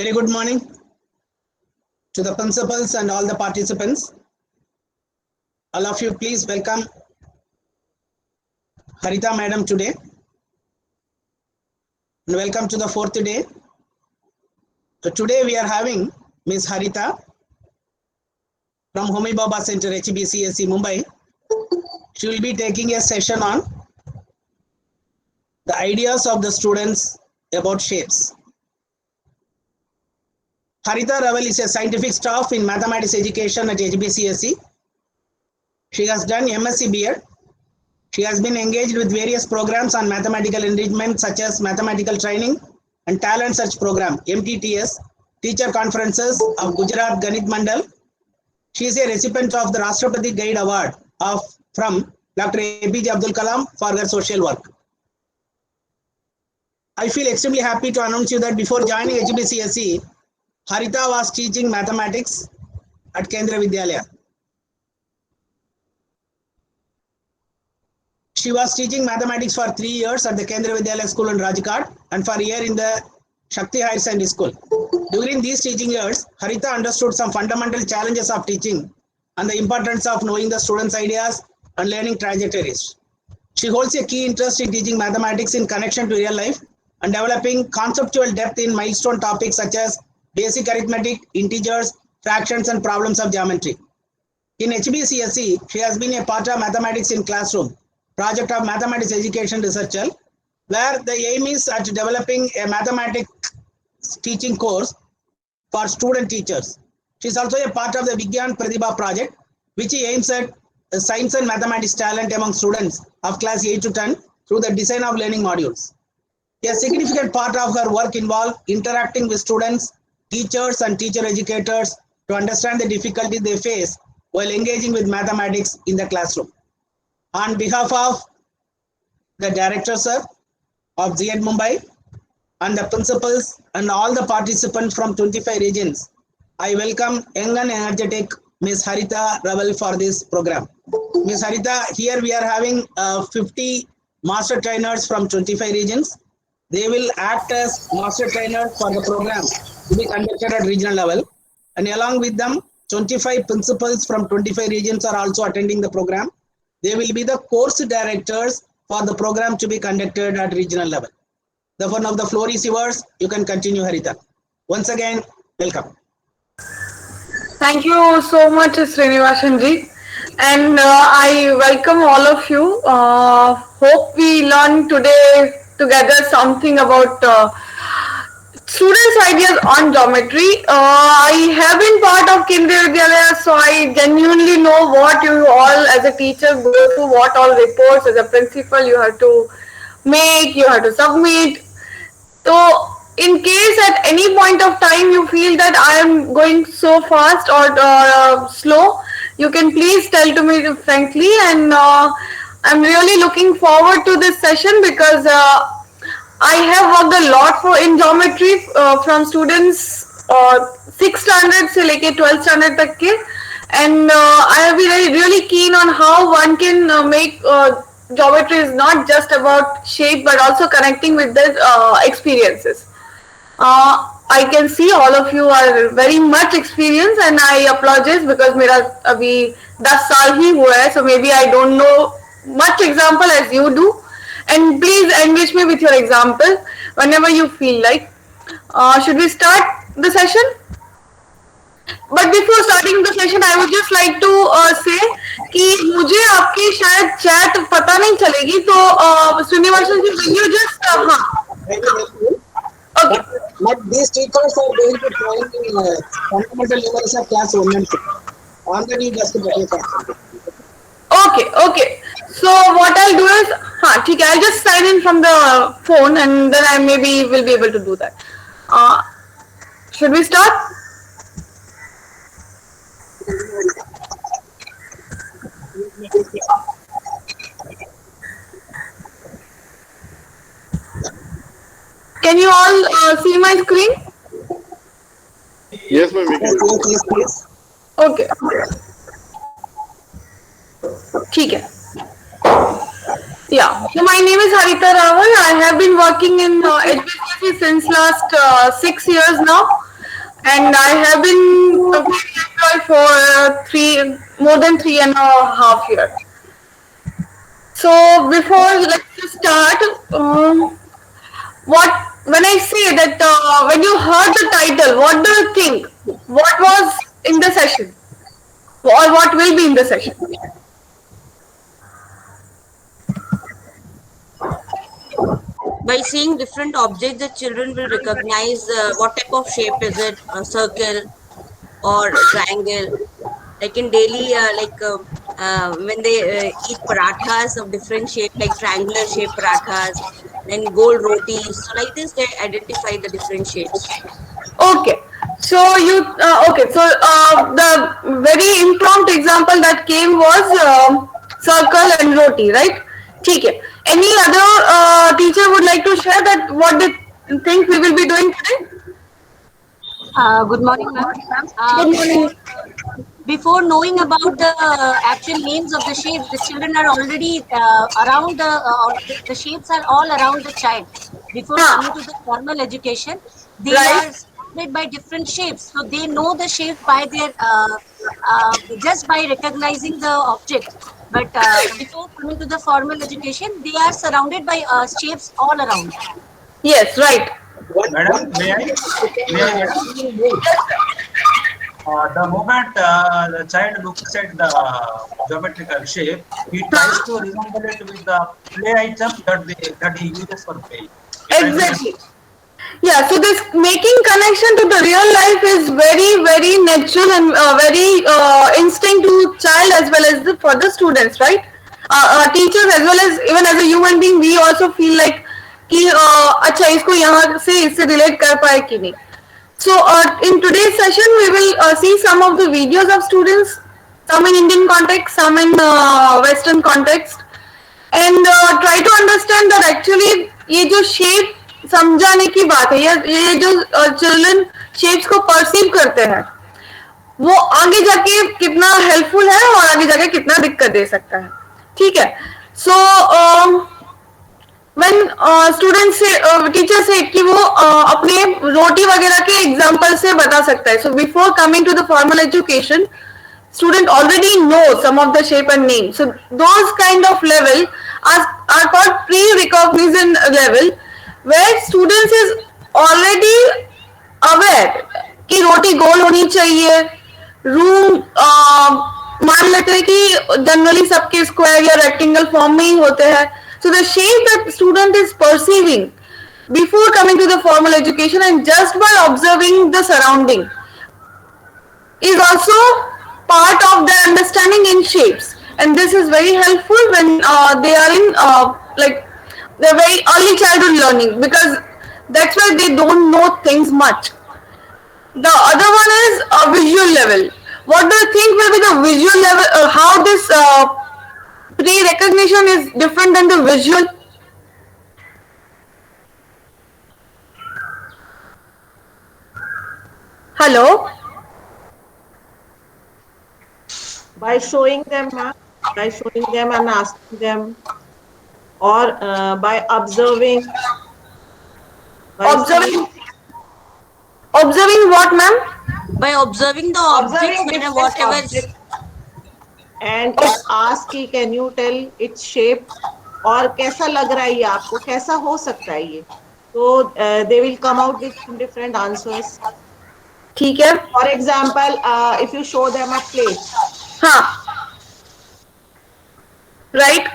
Very good morning to the principals and all the participants. All of you, please welcome Harita Madam today. And welcome to the fourth day. So today we are having Ms. Harita from Homi Bhabha Center, HBCSE, Mumbai. She will be taking a session on the ideas of the students about shapes. Harita Raval is a scientific staff in mathematics education at HBCSE. She has done MSc B.Ed. She has been engaged with various programs on mathematical enrichment such as mathematical training and talent search program, MTTS, teacher conferences of Gujarat Ganit Mandal. She is a recipient of the Rashtrapati Guide Award from Dr. APJ Abdul Kalam for her social work. I feel extremely happy to announce you that before joining HBCSE, Harita was teaching mathematics at Kendriya Vidyalaya. She was teaching mathematics for 3 years at the Kendriya Vidyalaya School in Rajkot and for a year in the Shakti Higher Secondary School. During these teaching years, Harita understood some fundamental challenges of teaching and the importance of knowing the students' ideas and learning trajectories. She holds a key interest in teaching mathematics in connection to real life and developing conceptual depth in milestone topics such as basic arithmetic, integers, fractions, and problems of geometry. In HBCSE, she has been a part of Mathematics in Classroom, project of Mathematics Education Researcher, where the aim is at developing a mathematics teaching course for student teachers. She is also a part of the Vigyan Pratibha project, which aims at science and mathematics talent among students of class 8 to 10 through the design of learning modules. A significant part of her work involves interacting with students, teachers, and teacher educators to understand the difficulties they face while engaging with mathematics in the classroom. On behalf of the director, sir, of Z.Ed Mumbai and the principals and all the participants from 25 regions, I welcome young and energetic Ms. Harita Raval for this program. Ms. Harita, here we are having 50 master trainers from 25 regions. They will act as master trainers for the program to be conducted at regional level. And along with them, 25 principals from 25 regions are also attending the program. They will be the course directors for the program to be conducted at regional level. Therefore, now the floor is yours. You can continue, Harita. Once again, welcome. Thank you so much, Srinivasan ji. And I welcome all of you. Hope we learn today together something about students' ideas on geometry. I have been part of Kendriya Vidyalaya, so I genuinely know what you all as a teacher go through, what all reports as a principal you have to make, you have to submit. So in case at any point of time you feel that I am going so fast or slow, you can please tell to me frankly, and I'm really looking forward to this session because I have worked a lot in geometry from students 6th standard से लेके 12th standard तक के, and I have been really keen on how one can make geometry is not just about shape but also connecting with the experiences. I can see all of you are very much experienced and I apologize because मेरा अभी 10 साल ही हुआ है, so maybe I don't know much example as you do, and please engage me with your example whenever you feel like. Should we start the session? But before starting the session, I would just like to say कि मुझे आपकी शायद chat पता नहीं चलेगी, तो श्रीनिवासन जी, will you just हाँ. Okay. But these teachers are going to train fundamental levels of class 1 and 2. On the new just Okay. So what I'll do is, ठीक है, I'll just sign in from the phone and then I maybe will be able to do that. Should we start? Can you all see my screen? Yes, ma'am. Yes. Okay. ठीक है. Yeah. So my name is Harita Raval. I have been working in HBCSE since last 6 years now. and I have been a employed for more than 3.5 years. So before let's just start, what when I say that when you heard the title, what do you think? What was in the session, or what will be in the session? By seeing different objects, the children will recognize what type of shape is it, a circle or a triangle. Like in daily, when they eat parathas of different shape, like triangular shape parathas, then gold rotis. So like this, they identify the different shapes. Okay. So the very impromptu example that came was circle and roti, right? ठीक है. Any other teacher would like to share that what they think we will be doing today? Good morning, ma'am. Good morning. Before knowing about the actual names of the shapes, the children are already around the shapes are all around the child. Before coming to the formal education, they Right. are surrounded by different shapes, so they know the shapes by their just by recognizing the object. But before coming to the formal education, they are surrounded by shapes all around. Yes, right. Madam, may I? May I, madam? The moment the child looks at the geometrical shape, he tries to resemble it with the play item that he uses for play. Exactly. Yeah, so this making connection to the real life is very, very natural and very instinct to child as well as for the students, right? Teachers as well as even as a human being, we also feel like कि अच्छा इसको यहाँ से इससे relate कर पाए कि नहीं. So in today's session, we will see some of the videos of students, some in Indian context, some in Western context, and try to understand that actually ये जो shape समझाने की बात है, ये जो चिल्ड्रन शेप्स को परसीव करते हैं, वो आगे जाके कितना हेल्पफुल है और आगे जाके कितना दिक्कत दे सकता है. ठीक है. सो व्हेन स्टूडेंट से टीचर से कि वो अपने रोटी वगैरह के एग्जांपल से बता सकता है. So before coming to the formal education, student already know some of the shape and name. So those kind of level are called pre-recognition level, where students is already aware कि रोटी गोल होनी चाहिए, room मान लेते हैं कि generally सबके square या rectangle form में ही होते हैं. So the shape that student is perceiving before coming to the formal education and just by observing the surrounding is also part of their understanding in shapes, and this is very helpful when they are in like the very early childhood learning, because that's why they don't know things much. The other one is a visual level. What do you think will be the visual level? How this pre-recognition is different than the visual? Hello. By showing them, by showing them and asking them, or by observing. Observing what, ma'am? By observing the objects, different whatever. objects and ask कि can you tell its shape, और कैसा लग रहा है ये आपको, कैसा हो सकता है ये. So they will come out with different answers. ठीक है. For example, if you show them a plate. हाँ. Right.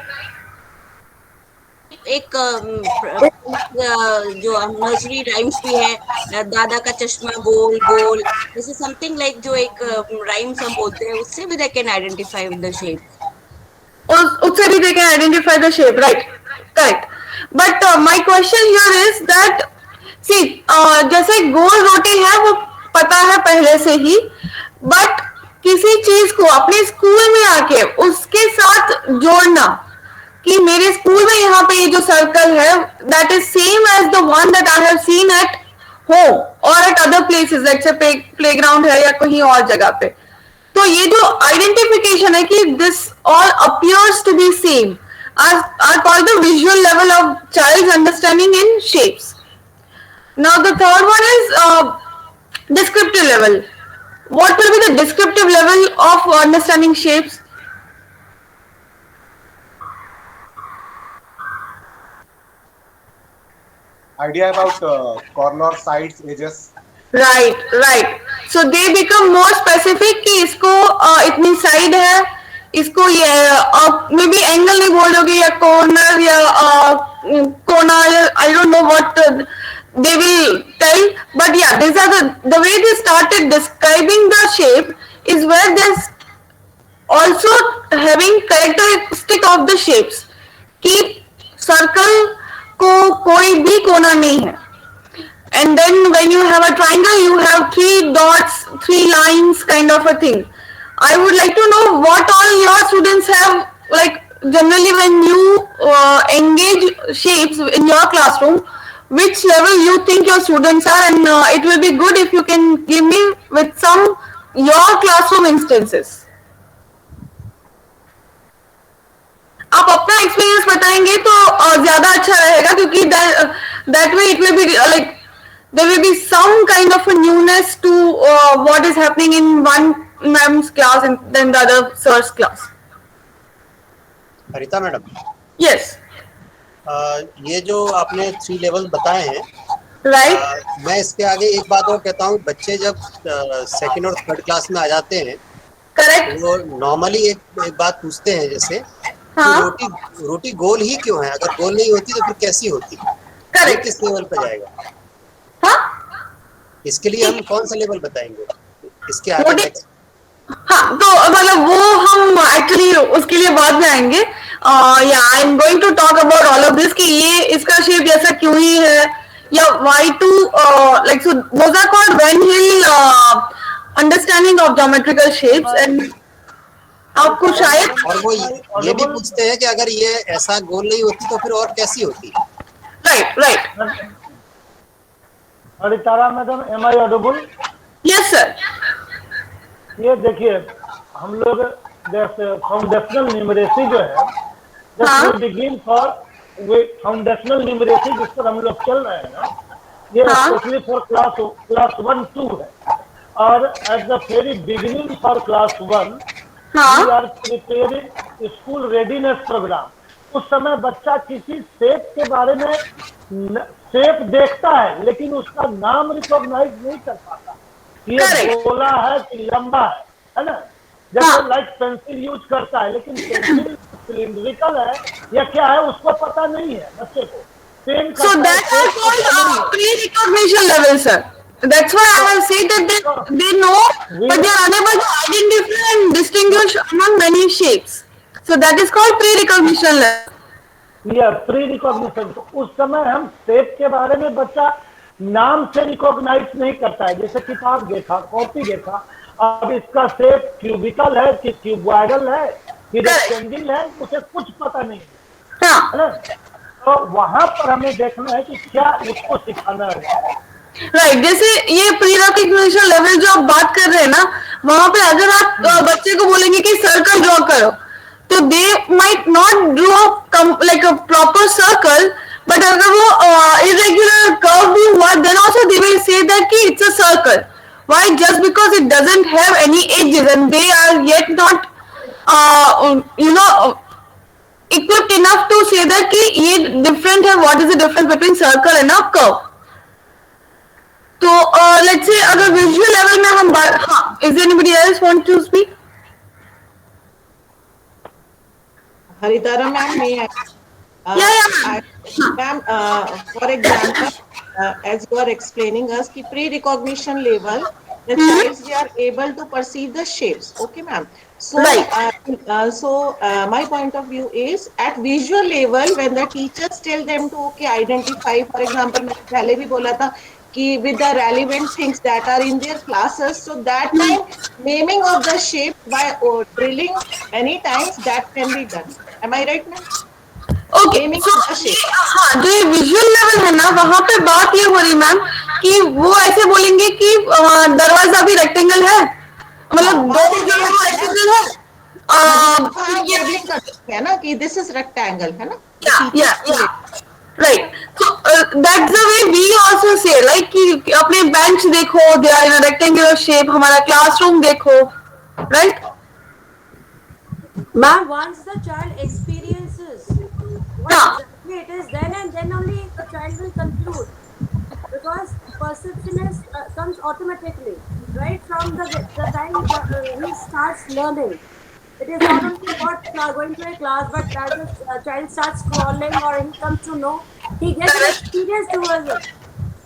एक जो नर्सरी राइम्स भी है, दादा का चश्मा गोल गोल, दिस इज समथिंग लाइक जो एक राइम्स हम बोलते हैं, उससे भी they can identify with the shape. उससे भी they can identify the shape, right? Correct. But my question here is that see, जैसे गोल रोटी है वो पता है पहले से ही, but किसी चीज को अपने स्कूल में आके उसके साथ जोड़ना कि मेरे स्कूल में यहाँ पे ये जो सर्कल है that is same as the one that I have seen at home or at other places, like say playground है या कहीं और जगह पे. तो ये जो आइडेंटिफिकेशन है कि this all appears to be same are called the visual level of child's understanding in shapes. Now the third one is Descriptive level. What will be the descriptive level of understanding shapes? Idea about corner, sides, edges. Right, right. So they become more specific कि इसको इतनी side है, इसको ये may be angle नहीं बोल दोगे या कॉर्नर या कोना, I don't know what they will tell, but yeah, these are the way they started describing the shape is where there's also having characteristic of the shapes कि circle को कोई भी कोना नहीं है. And then when you have a triangle, you have 3 dots, 3 lines kind of a thing. I would like to know what all your students have, like generally when you engage shapes in your classroom, which level you think your students are, and it will be good if you can give me with some your classroom instances. आप अपना experience बताएंगे तो ज्यादा अच्छा रहेगा क्योंकि that way it will be like there will be some kind of a newness to what is happening in one ma'am's class and then the other sir's class. Haritha madam, Yes. ये जो आपने 3 level बताए हैं, Right. मैं इसके आगे एक बात और कहता हूँ. बच्चे जब सेकंड और थर्ड क्लास में आ जाते हैं Correct. वो नॉर्मली एक बात पूछते हैं जैसे हाँ. रोटी गोल ही क्यों है? अगर गोल नहीं होती तो फिर कैसी होती? ये Correct. किस लेवल पर जाएगा? हाँ. इसके लिए हम कौन सा लेवल बताएंगे? इसके आगे रोटी- next? हाँ, तो मतलब वो हम एक्चुअली उसके लिए बाद में आएंगे. या I am going to talk about all of this कि ये इसका शेप जैसा क्यों ही है या why to like so those are called Van Hill understanding of geometrical shapes and आपको शायद और वो ये भी पूछते हैं कि अगर ये ऐसा गोल नहीं होती तो फिर और कैसी होती? Right right. Haritara madam, am I audible? Yes sir. ये देखिए, हम लोग जैसे फाउंडेशनल न्यूमरेसी जो है, हाँ. बिगिन फॉर फाउंडेशनल न्यूमरेसी जिस पर हम लोग चल रहे हैं ना, ये हाँ. स्पेशली फॉर क्लास 1-2 है. और at the very beginning for class 1 हाँ. We are preparing school readiness programme. उस समय बच्चा किसी शेप के बारे में शेप देखता है लेकिन उसका नाम रिकॉग्नाइज नहीं कर पाता. ये Correct. गोला है कि लंबा है ना? जैसे लाइक पेंसिल यूज करता है लेकिन पेंसिल सिलिंड्रिकल है या क्या है उसको पता नहीं है बच्चे को. Pen So that are called pre-recognition level, sir. That's why I have said that they know, but they are unable to identify and distinguish among many shapes. So that is called pre-recognition level. ये pre recognition. तो उस समय हम shape के बारे में बच्चा नाम से रिकॉग्नाइज नहीं करता है. जैसे किताब देखा, कॉपी देखा, अब इसका शेप क्यूबिकल है कि क्यूबॉइडल है कि रेक्टेंगल है, उसे कुछ पता नहीं है. हाँ. है ना? तो वहां पर हमें देखना है कि क्या उसको सिखाना है. राइट. जैसे ये प्री रिकॉग्निशन लेवल जो आप बात कर रहे हैं ना, वहां पे अगर आप बच्चे को बोलेंगे कि सर्कल ड्रॉ करो तो they might not draw like a proper circle, but अगर वो इरेगुलर कर्व भी हुआ then also they will say that कि it's a circle. Why? Just because it doesn't have any edges and they are yet not you know equipped enough to say that कि ये different है. What is the difference between circle and a curve? तो let's say अगर visual level में हम बात, हाँ, is there anybody else want to speak? Haritara ma'am, may I? Yeah. Ma'am, for example, as you are explaining us, ki pre-recognition level, the childs they are able to perceive the shapes. Okay, ma'am. So, Right. My point of view is at visual level when the teachers tell them to identify. For example, मैंने पहले भी बोला था कि with the relevant things that are in their classes, so that time naming of the shape by drilling many times that can be done. Am I right, ma'am? Okay. Naming So, of the shape. हाँ, जो ये visual level है ना, वहाँ पे बात ये हो रही मैम कि वो ऐसे बोलेंगे कि दरवाजा भी रेक्टेंगल है, मतलब दो रेक्टेंगल है. ये भी कर सकते हैं ना कि this is rectangle है ना? Yeah. Right. So that's the way we also also say like कि अपने bench देखो, they are in a rectangular shape, हमारा classroom देखो, right? Ma'am, once the child experiences what Yeah. exactly it is, then and then only the child will conclude. Because perception is comes automatically, right from the time he starts learning. It is not only about going to a class, but as the child starts crawling or he comes to know, he gets an experience towards it.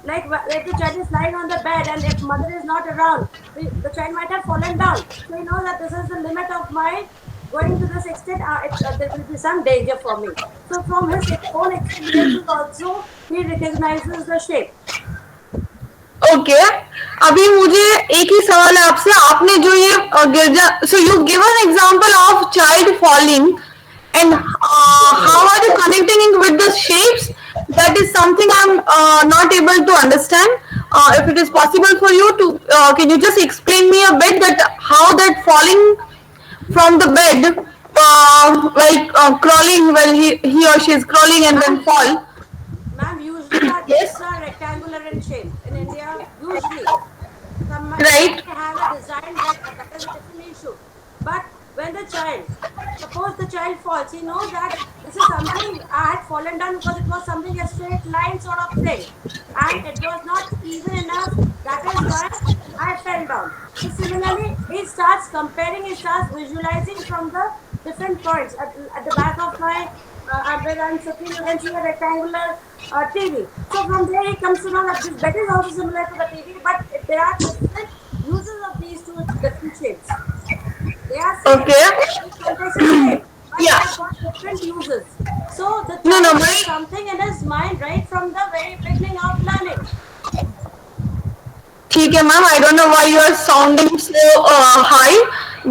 Like if the child is lying on the bed and if mother is not around, the child might have fallen down. So he knows that this is the limit of my going to this extent. There will be some danger for me. So from his own experiences also, he recognizes the shape. Okay अभी मुझे एक ही सवाल है आपसे आपने जो ये Girija so you give an example of child falling and how are you connecting it with the shapes that is something I'm not able to understand. If it is possible for you to can you just explain me a bit that how that falling from the bed crawling when he or she is crawling and then fall. Ma'am, usually our Yes. beds are rectangular in shape in India. Usually, some Right. might have a design that is a different issue. But when the child, suppose the child falls, he knows that this is something I had fallen down because it was something a straight line sort of thing, and it was not even enough. That is why I fell down. So similarly, he starts comparing, he starts visualizing from the different points at the back of my where I'm sitting. You can see a rectangular TV. So from there he comes to know that this bed is also similar to the TV, but there are different uses of these two different shapes. They are same. Okay. Context is same, but Yeah. they have got different uses. So the No, child no, has my- something in his mind right from the very beginning of learning. ठीक है ma'am I don't know why you are sounding so high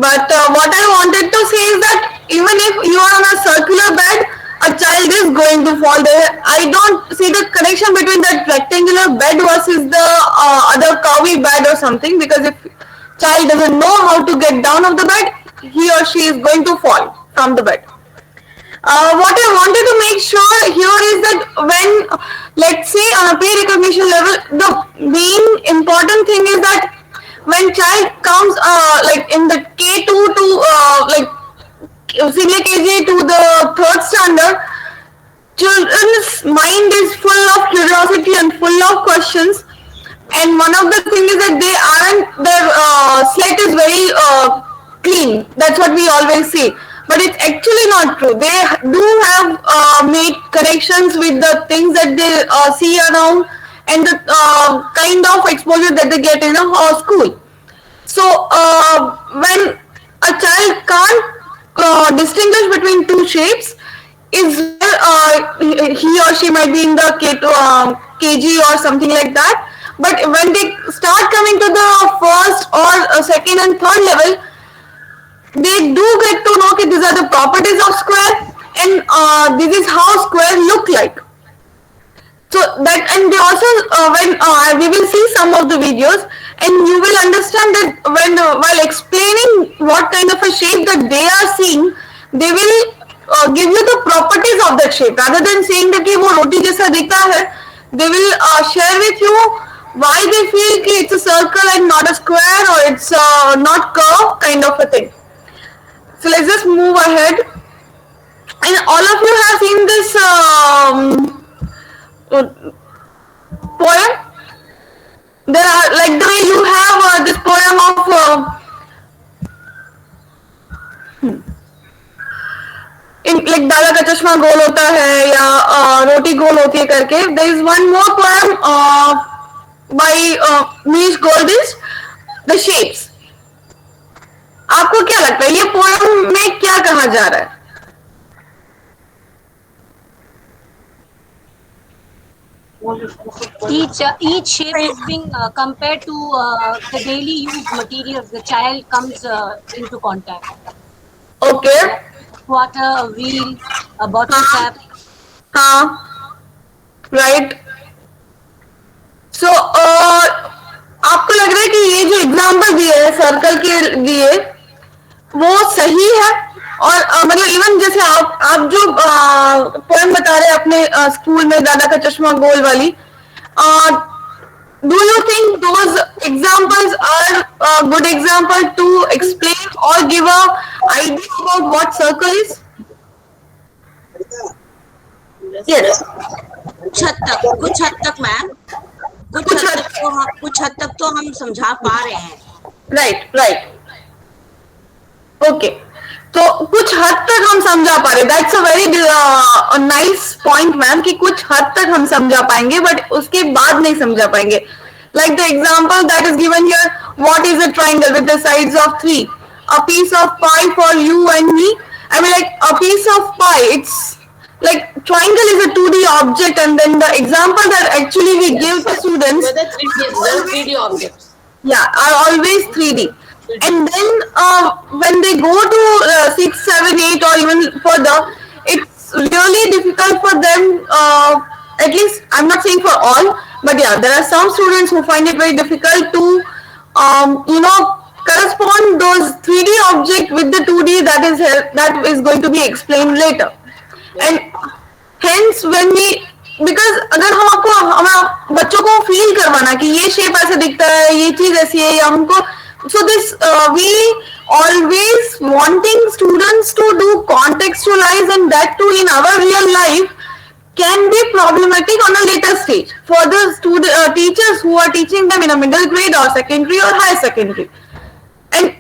but what I wanted to say is that even if you are on a circular bed a child is going to fall there. I don't see the connection between that rectangular bed versus the other curvy bed or something, because if child doesn't know how to get down of the bed, he or she is going to fall from the bed. What I wanted to make sure here is that when, let's say on a pre-recognition level, the main important thing is that when child comes like in the K2 to like senior KG to the third standard, children's mind is full of curiosity and full of questions. And one of the things is that they aren't, their slate is very clean. That's what we always say. But it's actually not true. They do have made connections with the things that they see around and the kind of exposure that they get in a school. So when a child can't distinguish between two shapes is where he or she might be in the KG or something like that. But when they start coming to the first or second and third level, they do get to know that these are the properties of square and this is how square look like. So that, and they also when we will see some of the videos and you will understand that when while explaining what kind of a shape that they are seeing, they will give you the properties of that shape rather than saying that कि वो रोटी जैसा दिखता है. They will share with you why they feel कि it's a circle and not a square or it's not curve kind of a thing. So let's just move ahead. And all of you have seen this poem. There are like the way you have this poem of like दादा का चश्मा गोल होता है या रोटी गोल होती है करके. There is one more poem by Manish Goldish, The Shapes. आपको क्या लगता है ये पोएम में क्या कहा जा रहा है? Each shape is being compared to the daily use materials the child comes into contact. Okay. Water, a wheel, a bottle cap. हाँ, right. So आपको लग रहा है कि ये जो एग्जाम्पल दिए है सर्कल के लिए वो सही है और मतलब इवन जैसे आप जो पोएम बता रहे हैं अपने स्कूल में दादा का चश्मा गोल वाली do you think those examples are a good example to explain or give a idea about what circle is? Yes. कुछ हद तक मैम, कुछ हद तक तो हम समझा पा रहे हैं. Right. Okay. तो कुछ हद तक हम समझा पा रहे. That's a very nice point, ma'am, कि कुछ हद तक हम समझा पाएंगे, but उसके बाद नहीं समझा पाएंगे. Like the example that is given here, what is a triangle with the sides of 3? A piece of pie for you and me. I mean, like a piece of pie. It's like triangle is a 2D object, and then the example that actually we give to students. The 3D objects. Yeah, are always 3D. And then when they go to 6, 7, 8 or even further, it's really difficult for them, at least I'm not saying for all, but yeah, there are some students who find it very difficult to, correspond those 3D object with the 2D that is going to be explained later. And hence when we, because अगर हम आपको हमारा बच्चों को feel करवाना कि ये shape ऐसे दिखता है, ये चीज ऐसी है, या हमको, so this we always wanting students to do contextualize, and that too in our real life can be problematic on a later stage for the teachers who are teaching them in a middle grade or secondary or higher secondary. And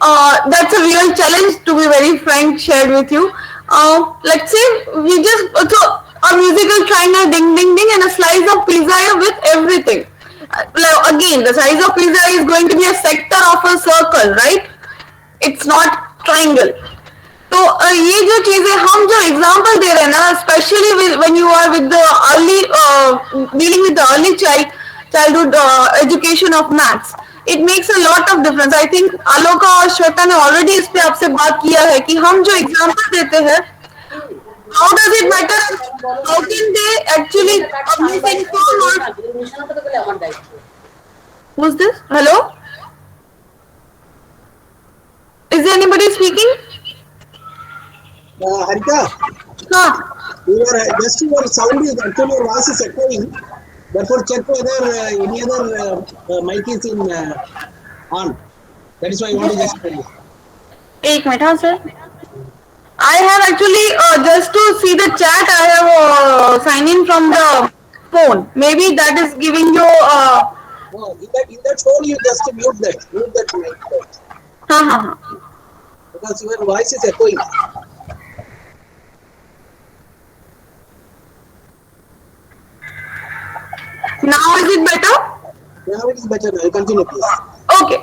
that's a real challenge, to be very frank, shared with you. Let's say we just, so a musical triangle, ding ding ding, and a slice of pizza with everything. Again, the size of pizza is going to be a sector of a circle, right? It's not triangle. तो ये जो चीजें हम जो example दे रहे हैं ना, specially when you are with the early dealing with the early childhood education of maths, it makes a lot of difference. I think Aloka और श्वेता ने already इस पे आपसे बात किया है कि हम जो एग्जांपल देते हैं, how does it matter? How can they actually misinform? Who's this? Hello? Is there anybody speaking? Harita, your sound is actually, your voice is echoing. Therefore, check whether any other mic is in on. That is why I want to just tell you. एक minute, हाँ sir. I have actually just to see the chat, I have signed in from the phone. Maybe that is giving you. No, in that phone you just mute that mic. हाँ. Because your voice is echoing. Now is it better? Now it is better. Now continue, please. Okay.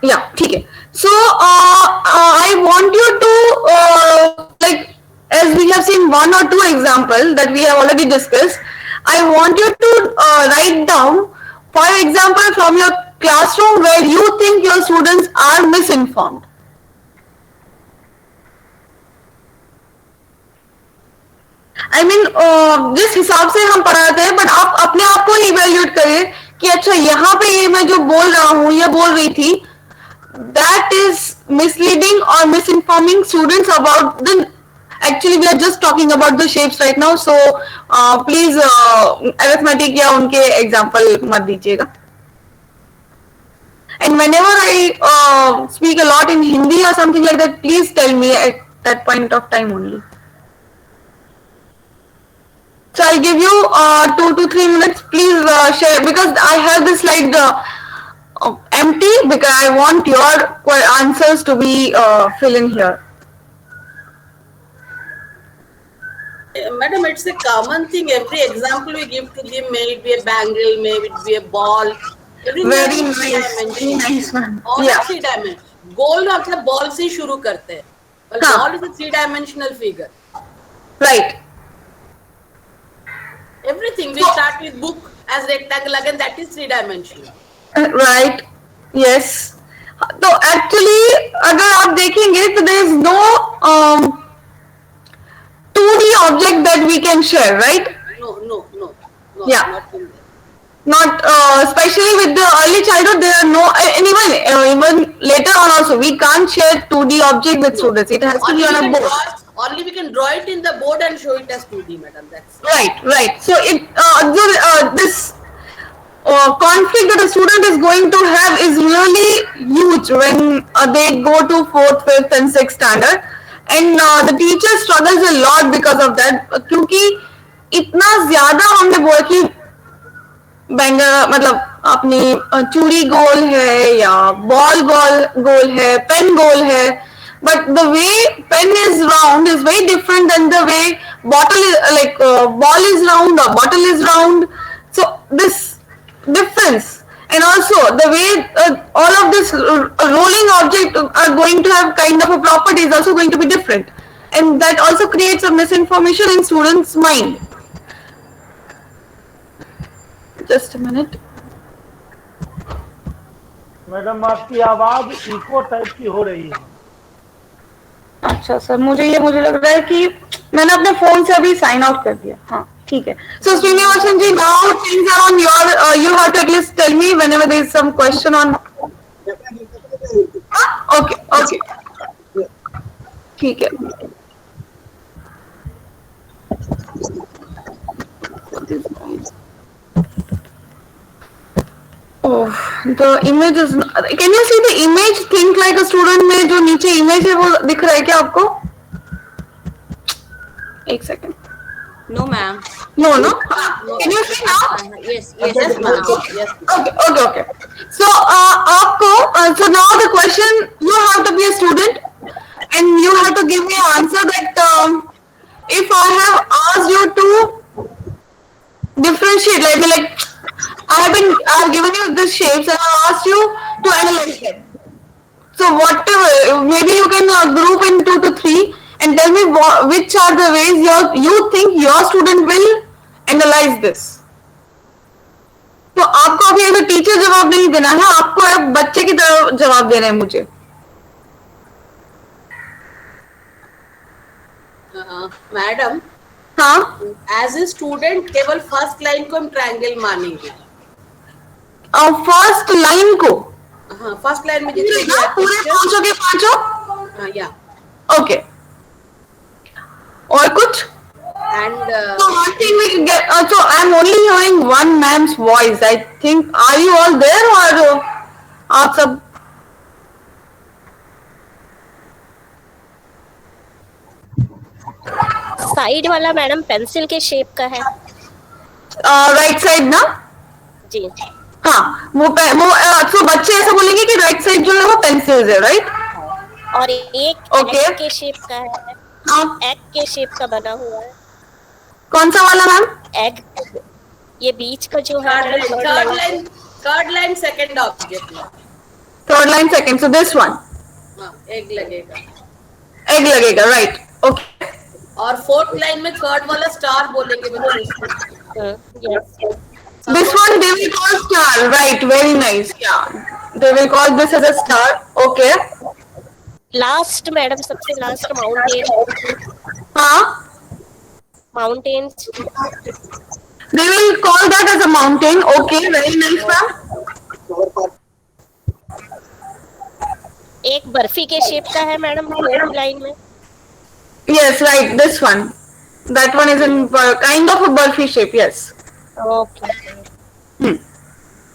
Yeah, ठीक है. So I want you to like, as we have seen one or two examples that we have already discussed, I want you to write down 5 examples from your classroom where you think your students are misinformed. I mean, जिस हिसाब से हम पढ़ाते हैं, but आप अपने आप को इवेल्यूएट करिए कि अच्छा यहाँ पे ये मैं जो बोल रहा हूँ, ये बोल रही थी, that is misleading or misinforming students about the, actually we are just talking about the shapes right now, so please arithmetic या उनके example मत दीजिएगा. And whenever I speak a lot in Hindi or something like that, please tell me at that point of time only. So I'll give you 2 to 3 minutes. Please share, because I have this slide empty, because I want your answers to be fill in here. Madam, it's a common thing. Every example we give to them, may it be a bangle, may it be a ball. Very nice, ma'am. Yeah. 3 dimension. Gold मतलब ball से शुरू करते हैं. Well, ball is a 3-dimensional figure. Right. Everything we start with book as rectangle again, that is 3-dimensional. Right. Yes. तो actually अगर आप देखेंगे तो there is no 2D object that we can share, right? No. Yeah. Not especially with the early childhood, there are no, and even later on also we can't share 2D object with students. It has to be on a board. Only we can draw it in the board and show it as 2D, madam. That's Right. So this conflict that a student is going to have is really huge when they go to 4th, 5th and 6th standard, and the teacher struggles a lot because of that, क्योंकि इतना ज्यादा हमने बोला कि मतलब अपनी चूड़ी गोल है या बॉल गोल है, पेन गोल है, but the way pen is round is very different than the way bottle is ball is round or bottle is round. So this difference, and also the way all of this rolling object are going to have kind of a property is also going to be different, and that also creates a misinformation in students' mind. Just a minute. Madam आपकी आवाज eco type की हो रही है. अच्छा sir, मुझे लग रहा है कि मैंने अपने फोन से अभी साइन आउट कर दिया. हाँ ठीक है. So Srinivasan ji, now things are on your you have to at least tell me whenever there is some question on. Okay. ठीक है. Oh, the image is. Can you see the image? Think like a student में जो नीचे image है वो दिख रहा है क्या आपको? एक second. No, ma'am. No. Can you see now? Yes, ma'am. Yes. Okay. So so now the question, you have to be a student and you have to give me an answer that if I have asked you to differentiate, like I have given you these shapes and I asked you to analyze them. So whatever, maybe you can group in 2 to 3 and tell me which are the ways you think your student will analyze this. तो आपको अभी ऐसा teacher जवाब नहीं देना है, आपको एक बच्चे की तरह जवाब देना है मुझे. मैडम, हाँ, एज ए स्टूडेंट केवल फर्स्ट लाइन को हम ट्रायंगल मानेंगे. फर्स्ट लाइन को? हाँ, फर्स्ट लाइन में पूरे पांचों या ओके. और कुछ? And so one thing we can get. So I'm only hearing one man's voice. I think. Are you all there or आप सब? साइड वाला मैडम पेंसिल के शेप का है. राइट साइड ना? जी. हाँ, वो तो बच्चे ऐसा बोलेंगे कि राइट साइड जो है वो पेंसिल है, राइट? और एक एग के शेप का है. हाँ, एग के शेप का बना हुआ है. कौन सा वाला मैम? एग. ये बीच का जो है third line second object. Third line second. So this one. Egg लगेगा. एग लगेगा, राइट. ओके. और फोर्थ लाइन में थर्ड वाला स्टार बोलेंगे बच्चे. This one they will call star, right? Very nice. Yeah, they will call this as a star. Okay. Last madam, सबसे last mountain. हाँ. Mountains. They will call that as a mountain. Okay, very nice, ma'am. एक बर्फी के shape का है madam line में. Yes, right. This one. That one is in kind of a burfi shape. Yes. Okay.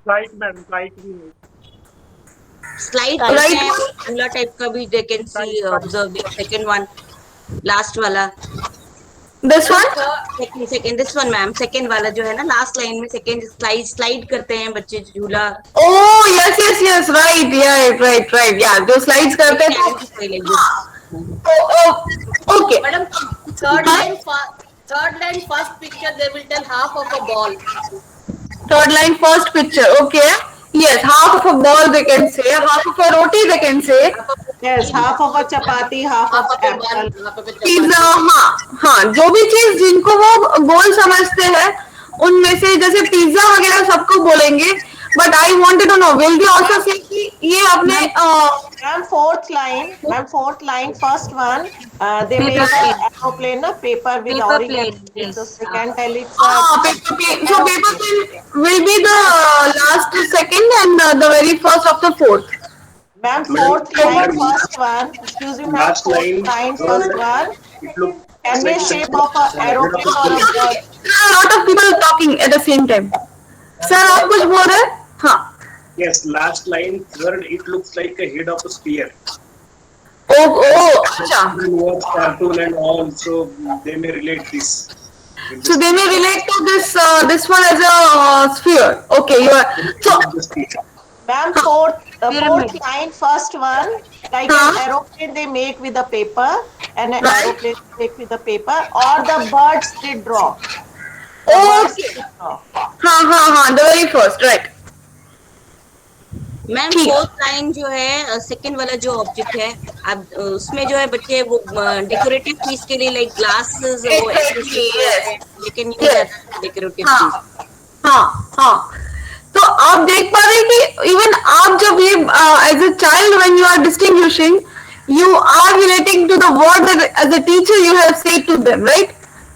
Slide, ma'am. Slide भी है. Slide झूला type का भी they can see observe the second one, last वाला. This one? Second, this one ma'am. Second वाला जो है ना last line में second slide करते हैं बच्चे झूला. Oh yes. Right. Yeah. Right. Yeah. जो slides करते हैं. Okay. Madam, third line first picture they will tell half of a ball. Third line first picture. Okay. Yes, half of a ball they can say, half of a roti they can say. Yes, half of a chapati, half of apple. Pizza. हाँ, जो भी चीज जिनको वो गोल समझते हैं उनमें से जैसे पिज्जा वगैरह सबको बोलेंगे. But I wanted to know, will they also say कि ये अपने Ma'am, fourth line, first one, they make an aeroplane, na paper with origami. So they can tell it's paper plane. So paper plane will be the last second and the very first of the fourth. Ma'am, fourth line, first one. Excuse me, ma'am. Fourth line, first one. it looks Can be a like shape of an aeroplane or a bird. There are a lot of people talking at the same time. Sir, आप कुछ बोल रहे हैं? हाँ. yes, last line, third, it looks like a head of a spear. Oh, अच्छा. Children watch cartoon and all, so they may relate this. So they may relate to this one as a sphere. Okay, you are. So Ma'am, fourth line, first one, like an aeroplane they make with a paper, and an aeroplane they make with a paper, or the birds they draw. Okay. हाँ, the very first, right. Ma'am fourth line जो है second वाला जो object है अब उसमें जो है बच्चे वो डेकोरेटिव पीस के लिए लाइक ग्लासेस वो लेकिन डेकोरेटिव पीस हाँ तो आप देख पा रहे हैं कि इवन आप जब ये as a child when you are distinguishing you are relating to the word that as a teacher you have said to them right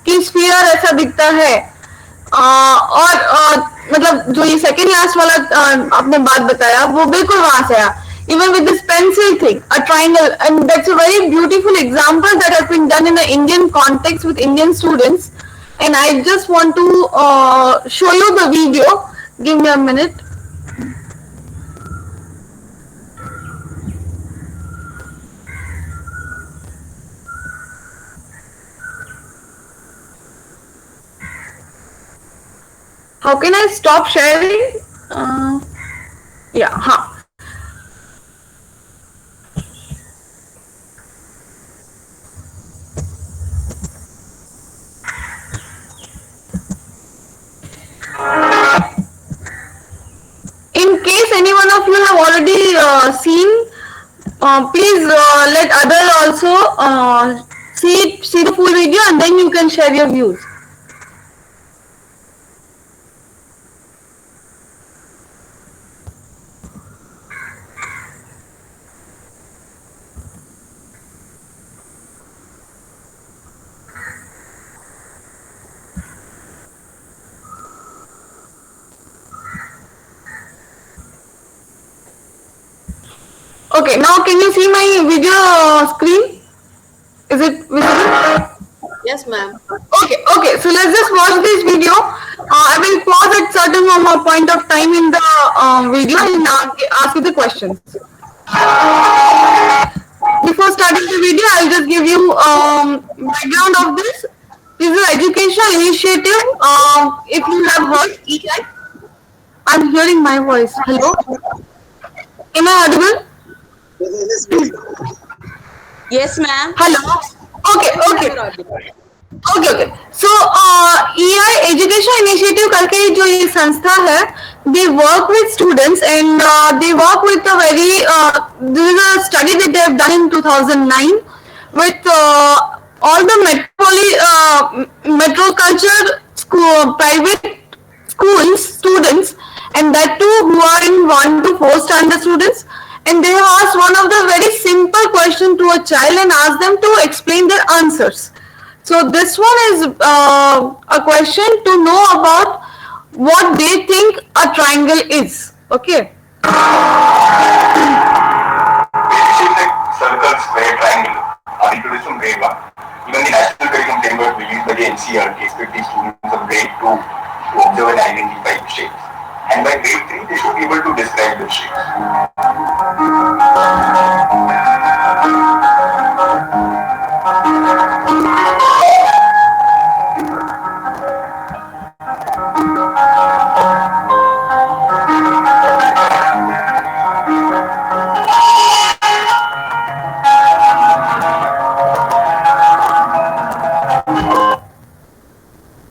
कि स्फीयर ऐसा दिखता है और मतलब जो ये सेकेंड लास्ट वाला आपने बात बताया वो बिल्कुल वहां से आया even with this pencil thing, a triangle, and that's a very beautiful example that has been done in the Indian context with Indian students, and I just want to show you the video. Give me a minute. How can I stop sharing? Yeah, In case any one of you have already seen, please let others also see the full video, and then you can share your views. Okay, now can you see my video screen? Is it visible? Yes, ma'am. Okay, so let's just watch this video. I will pause at certain point of time in the video and ask you the questions. Before starting the video, I'll just give you background of this. This is an educational initiative. If you have heard EI, I'm hearing my voice. Hello? Am I audible? Yes, ma'am. Hello. Okay. So EI Education Initiative करके जो ये संस्था है, they work with students and they work with a very this is a study that they have done in 2009 with all the metro culture school private schools students, and that too who are in 1 to 4 standard students. And they have asked one of the very simple question to a child and asked them to explain their answers. So this one is a question to know about what they think a triangle is. Okay. Circle, square, triangle are introduced from grade 1. Even the national curriculum framework released by the NCERT expects students of grade 2 to observe and identify the shapes. And by grade 3, they should be able to describe the shapes.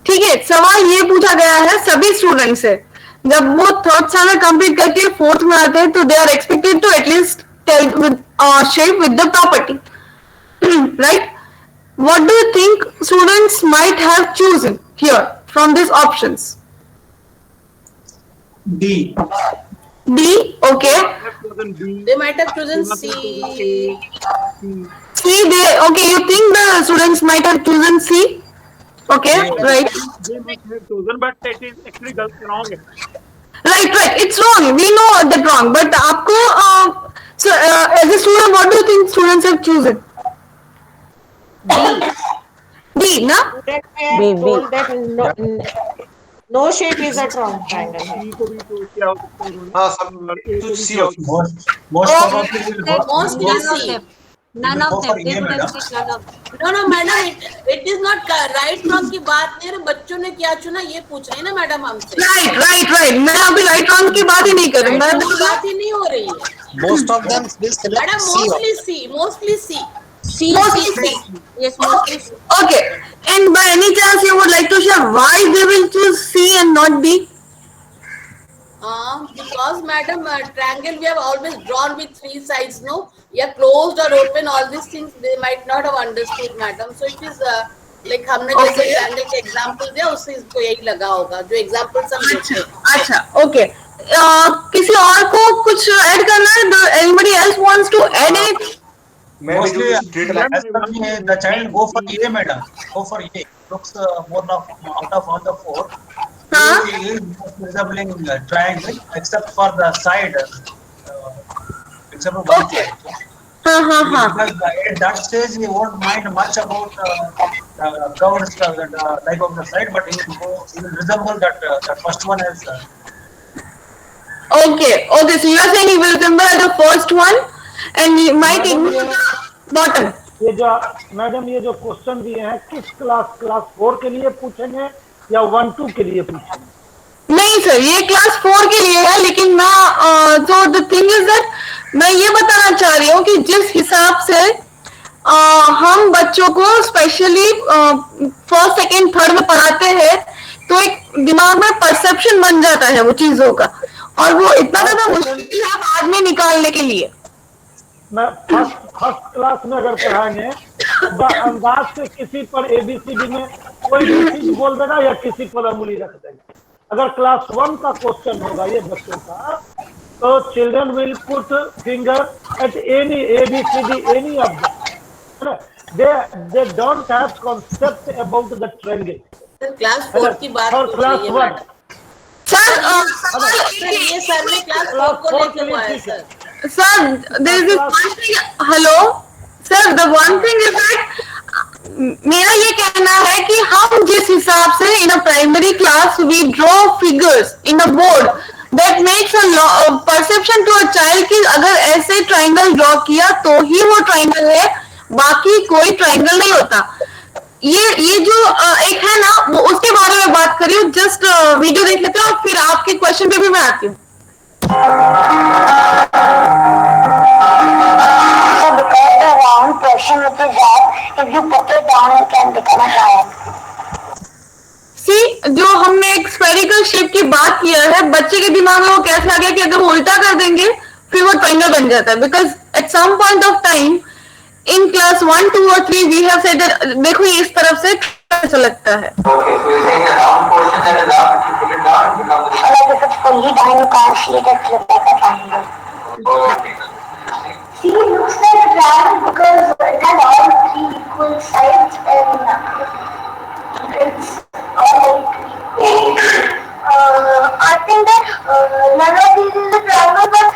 ठीक है, सवाल ये पूछा गया है सभी student से, जब वो थर्ड स्टैंडर्ड कंप्लीट करके फोर्थ में आते हैं तो they are expected to at least tell with shape with the property, right? What do you think students might have chosen here from these options? D. Okay. They might have chosen C. You think the students might have chosen C? Okay, right. They might have chosen, but it is actually wrong. Right. It's wrong. We know that wrong. But आपको as a student, what do you think students have chosen? D. B, na? Student may have told that no shape is a triangle. हाँ सब तो सी होता है. Most probably will go Mostly None of C. them. will None go of for them. They A, would have madam. said none of them. No, madam, it is not right wrong की बात नहीं है. बच्चों ने क्या चुना ये पूछ रहे हैं ना मैडम हमसे. Right. मैं अभी right wrong की बात ही नहीं कर रही. मैं बोल बात ही नहीं हो रही है. Most of them will select madam C. mostly C. Mostly C. Yes, mostly C. Okay. And by any chance you would like to share why they will choose C and not B? Because madam, triangle we have always drawn with three sides, no? Yeah, closed or open, all these things they might not have understood, madam. So it is like हमने जैसे triangle के example दिया उससे इसको यही लगा होगा जो example सब देते हैं. अच्छा, okay. किसी और को कुछ ऐड करना है? Anybody else wants to add anything? Mostly, as per me, the child go for A, madam. Go for A. Looks more of out of all the four. He is resembling triangle, except for the side. Except for one side. Because at that stage, he won't mind much about the curved type of the side, but he will resemble that the first one as. Okay. So you are saying he will resemble the first one, and he might ignore the bottom. ये जो madam ये जो question दिए हैं किस class 4 के लिए पूछेंगे या 1-2 के लिए पूछेंगे? नहीं सर, ये क्लास 4 के लिए है, लेकिन मैं तो द थिंग इज दैट मैं ये बताना चाह रही हूँ कि जिस हिसाब से हम बच्चों को स्पेशली फर्स्ट सेकेंड थर्ड में पढ़ाते हैं तो एक दिमाग में परसेप्शन बन जाता है वो चीजों का, और वो इतना ज्यादा मुश्किल है बाद में निकालने के लिए. मैं फर्स्ट क्लास में अगर पढ़ाएंगे अंदाज से किसी पर ABCD में कोई भी चीज बोल देगा या किसी पर उंगली रख देगा. अगर क्लास 1 का क्वेश्चन होगा ये बच्चों का तो children will put finger at any ABCD any of them. they don't have concept about the triangle. Class 4 की बात हो रही है मैडम. सर ये सर्वे क्लास 4 को लेके हुआ है sir. Sir, there is this one thing. Hello, sir. The one thing is that मेरा ये कहना है कि हम जिस हिसाब से in a primary class we draw figures in a board that makes a perception to a child कि अगर ऐसे triangle draw किया तो ही वो triangle है, बाकी कोई triangle नहीं होता. ये जो एक है ना वो उसके बारे में बात करी हूँ. जस्ट वीडियो देख लेते हैं और फिर आपके क्वेश्चन पे भी मैं आती हूँ. Because the round portion of the dot, if you put it down, it can become a triangle. सी जो हमने एक स्फेरिकल शेप की बात किया है, बच्चे के दिमाग में वो कैसे आ गया कि अगर वो उल्टा कर देंगे फिर वो ट्रायंगल बन जाता है. Because at some point of time in class 1, 2 और 3 वी हैव सेड देखो ये इस तरफ से ऐसा लगता है. Like if it's fully done, you can't see it, it looks like a triangle. C looks like a triangle because it has all 3 equal sides and it's all equal. I think that none of these is a triangle, but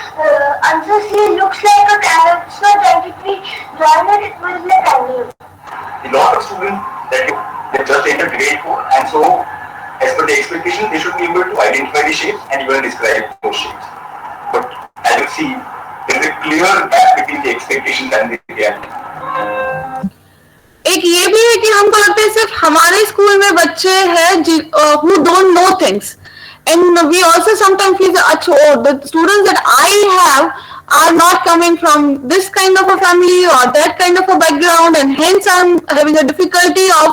answer C looks like a triangle. It's not scientifically drawn, it will be a triangle. A lot of students they just entered grade 4, and so as per the expectation, they should be able to identify the shapes and even describe those shapes. But as you see, there is a clear gap between the expectations and the reality. एक ये भी है कि हमको लगता है सिर्फ हमारे स्कूल में बच्चे हैं who don't know things, and we also sometimes feel that the students that I have are not coming from this kind of a family or that kind of a background, and hence I'm having a difficulty of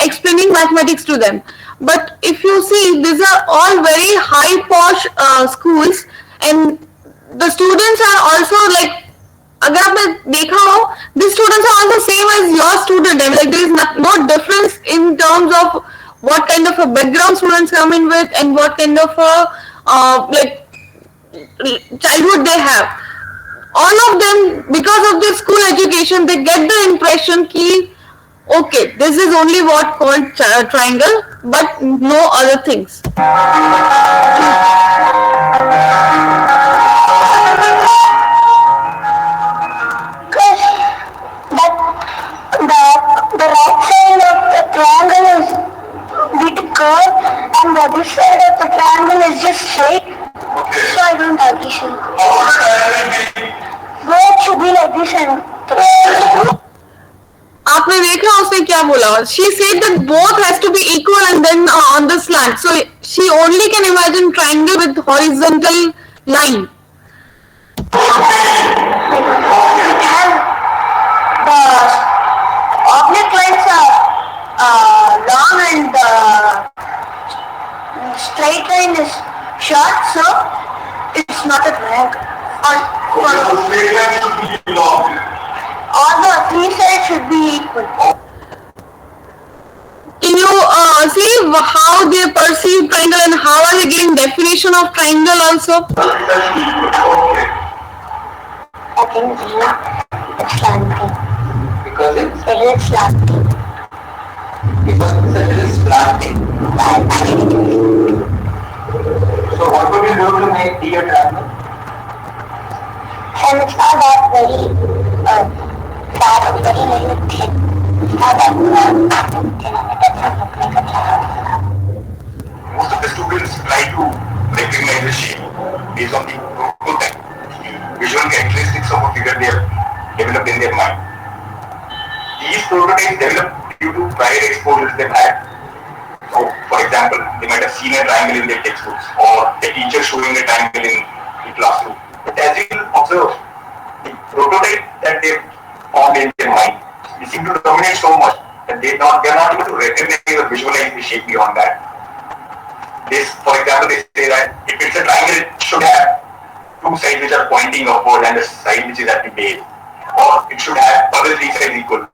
explaining mathematics to them. But if you see, these are all very high posh schools, and the students are also like, अगर आपने देखा हो, these students are also same as your student. I mean, like there is no difference in terms of what kind of a background students come in with and what kind of a like childhood they have. All of them, because of their school education, they get the impression कि okay, this is only what called triangle, but no other things. The right side this side of the triangle is just straight, so I don't have issue. Both should be like this and आपने देखा उसने क्या बोला? She said that both has to be equal and then on the slant. So she only can imagine triangle with horizontal line. The oblique lines are long and the straight line is short, so it's not a triangle. All the three sides should be equal. Can you see how they perceive triangle and how are they getting definition of triangle also? I think it's slanting. Because It is slanting. it is slanting. So what would you do to make D a triangle? And it's not that very fat or very thin. It's not that thin and it doesn't look like a triangle. Most of the students try to recognize the shape based on the prototype, visual characteristics of a figure they have developed in their mind. These prototypes develop due to prior exposures they've had. So, for example, they might have seen a triangle in their textbooks or the teacher showing a triangle in the classroom. But as you observe, the prototype that they've formed in their mind, they seem to dominate so much that they're not able to recognize or visualize the shape beyond that. This, for example, they say that if it's a triangle, it should have two sides which are pointing upward and a side which is at the base. Or it should have other three sides equal.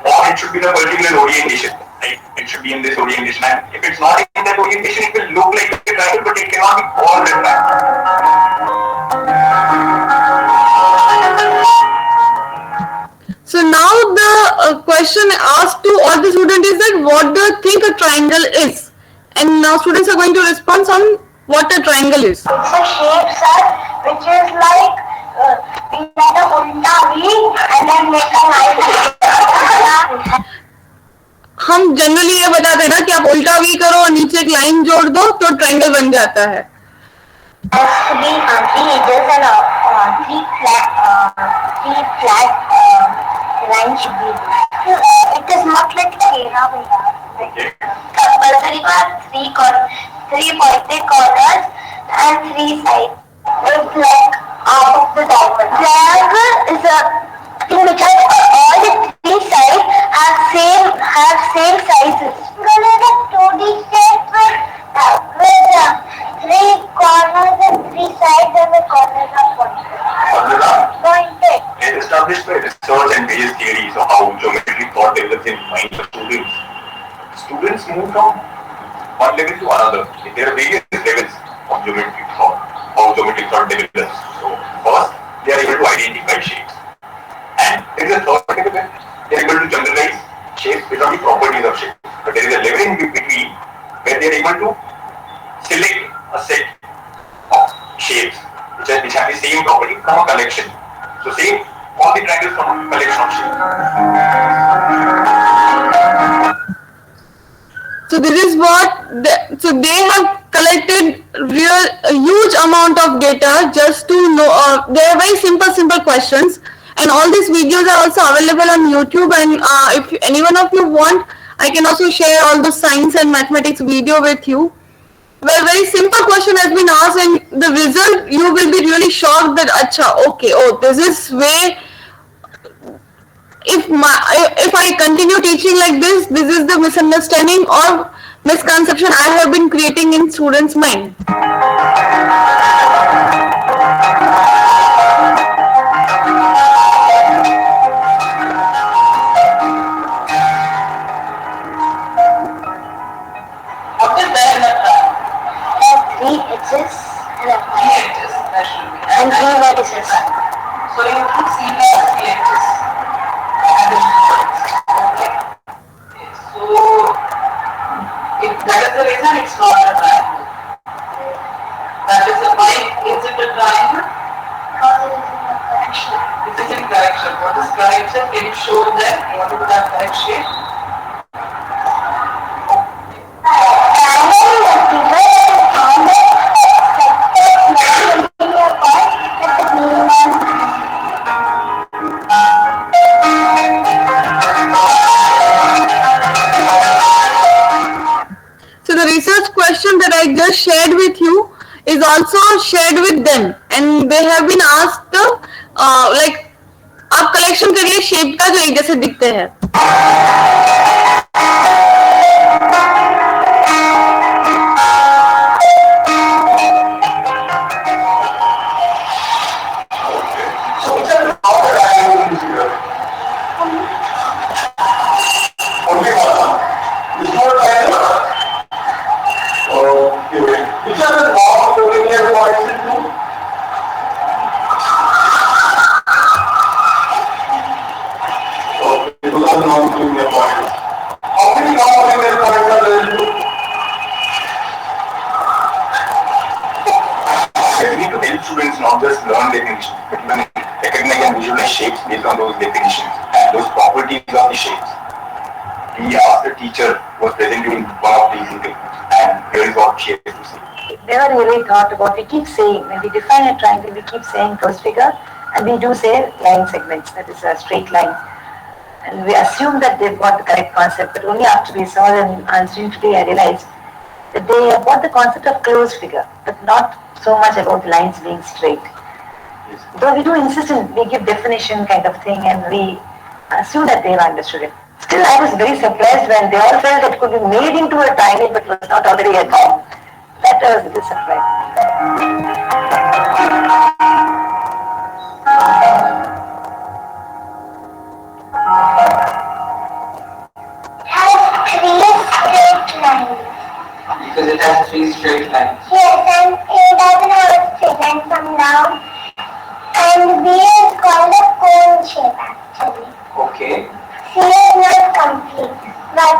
Or it should be in a particular orientation. Right? It should be in this orientation. And if it's not in that orientation, it will look like a triangle, but it cannot be called a triangle. So now the question asked to all the students is that what do you think a triangle is? And now students are going to respond on what a triangle is. It's a shape, sir, which is like we had a ulta V and then make a line. हम generally ये बताते हैं ना कि आप उल्टा we करो और नीचे एक लाइन जोड़ दो तो ट्रायंगल बन जाता है. Has to be three edges and three flat lines should be. It is not like Tera Bhaiya. Compulsory three pointed corners and three sides. It's like half of the diamond. Triangle is a thing which has all the three sides have same sizes. Triangle is a 2D shape with three corners and three sides and the corners are pointed. It is established by research and various theories of how geometric thought develops in minds of students. Students move from one level to another. There are various levels of geometric thought, how geometric thought develops. So first, they are able to identify shapes. And there is a third level where they are able to generalize shapes based on the properties of shapes. But there is a level in between where they are able to select a set of shapes which have the same property from a collection. So say all the triangles from a collection of shapes. So this is what so they have collected a huge amount of data just to know. They are very simple questions, and all these videos are also available on YouTube. And if any one of you want, I can also share all the science and mathematics video with you. Where very simple question has been asked, and the result you will be really shocked that this is way. If I continue teaching like this is the misunderstanding or misconception I have been creating in students' mind. What is there in a triangle? Three edges and three vertices. So you can see the three edges. So if that is the reason it's not a triangle. That is why is it a triangle? It is in correction. What is correction? Can you show them what is that correct shape? Triangle I just shared with you is also shared with them, and they have been asked like आप collection करिए shape का जो एक जैसे दिखते हैं. Students not just learn definitions, but even recognize and visualize shapes based on those definitions and those properties of the shapes. We asked the teacher who was present during one of these interviews, and here is what she has to say. Never really thought about. We keep saying, when we define a triangle, we keep saying closed figure, and we do say line segments, that is a straight line. And we assume that they've got the correct concept, but only after we saw them answering today, I realized that they have got the concept of closed figure, but not so much about the lines being straight. Though we do insist in, we give definition kind of thing, and we assume that they have understood it. Still, I was very surprised when they all felt it could be made into a triangle, but was not already a triangle. That was a bit surprising. Because it has three straight lines. Yes, and A doesn't have a straight line from now. And B is called a cone shape actually. Okay. C is not complete. But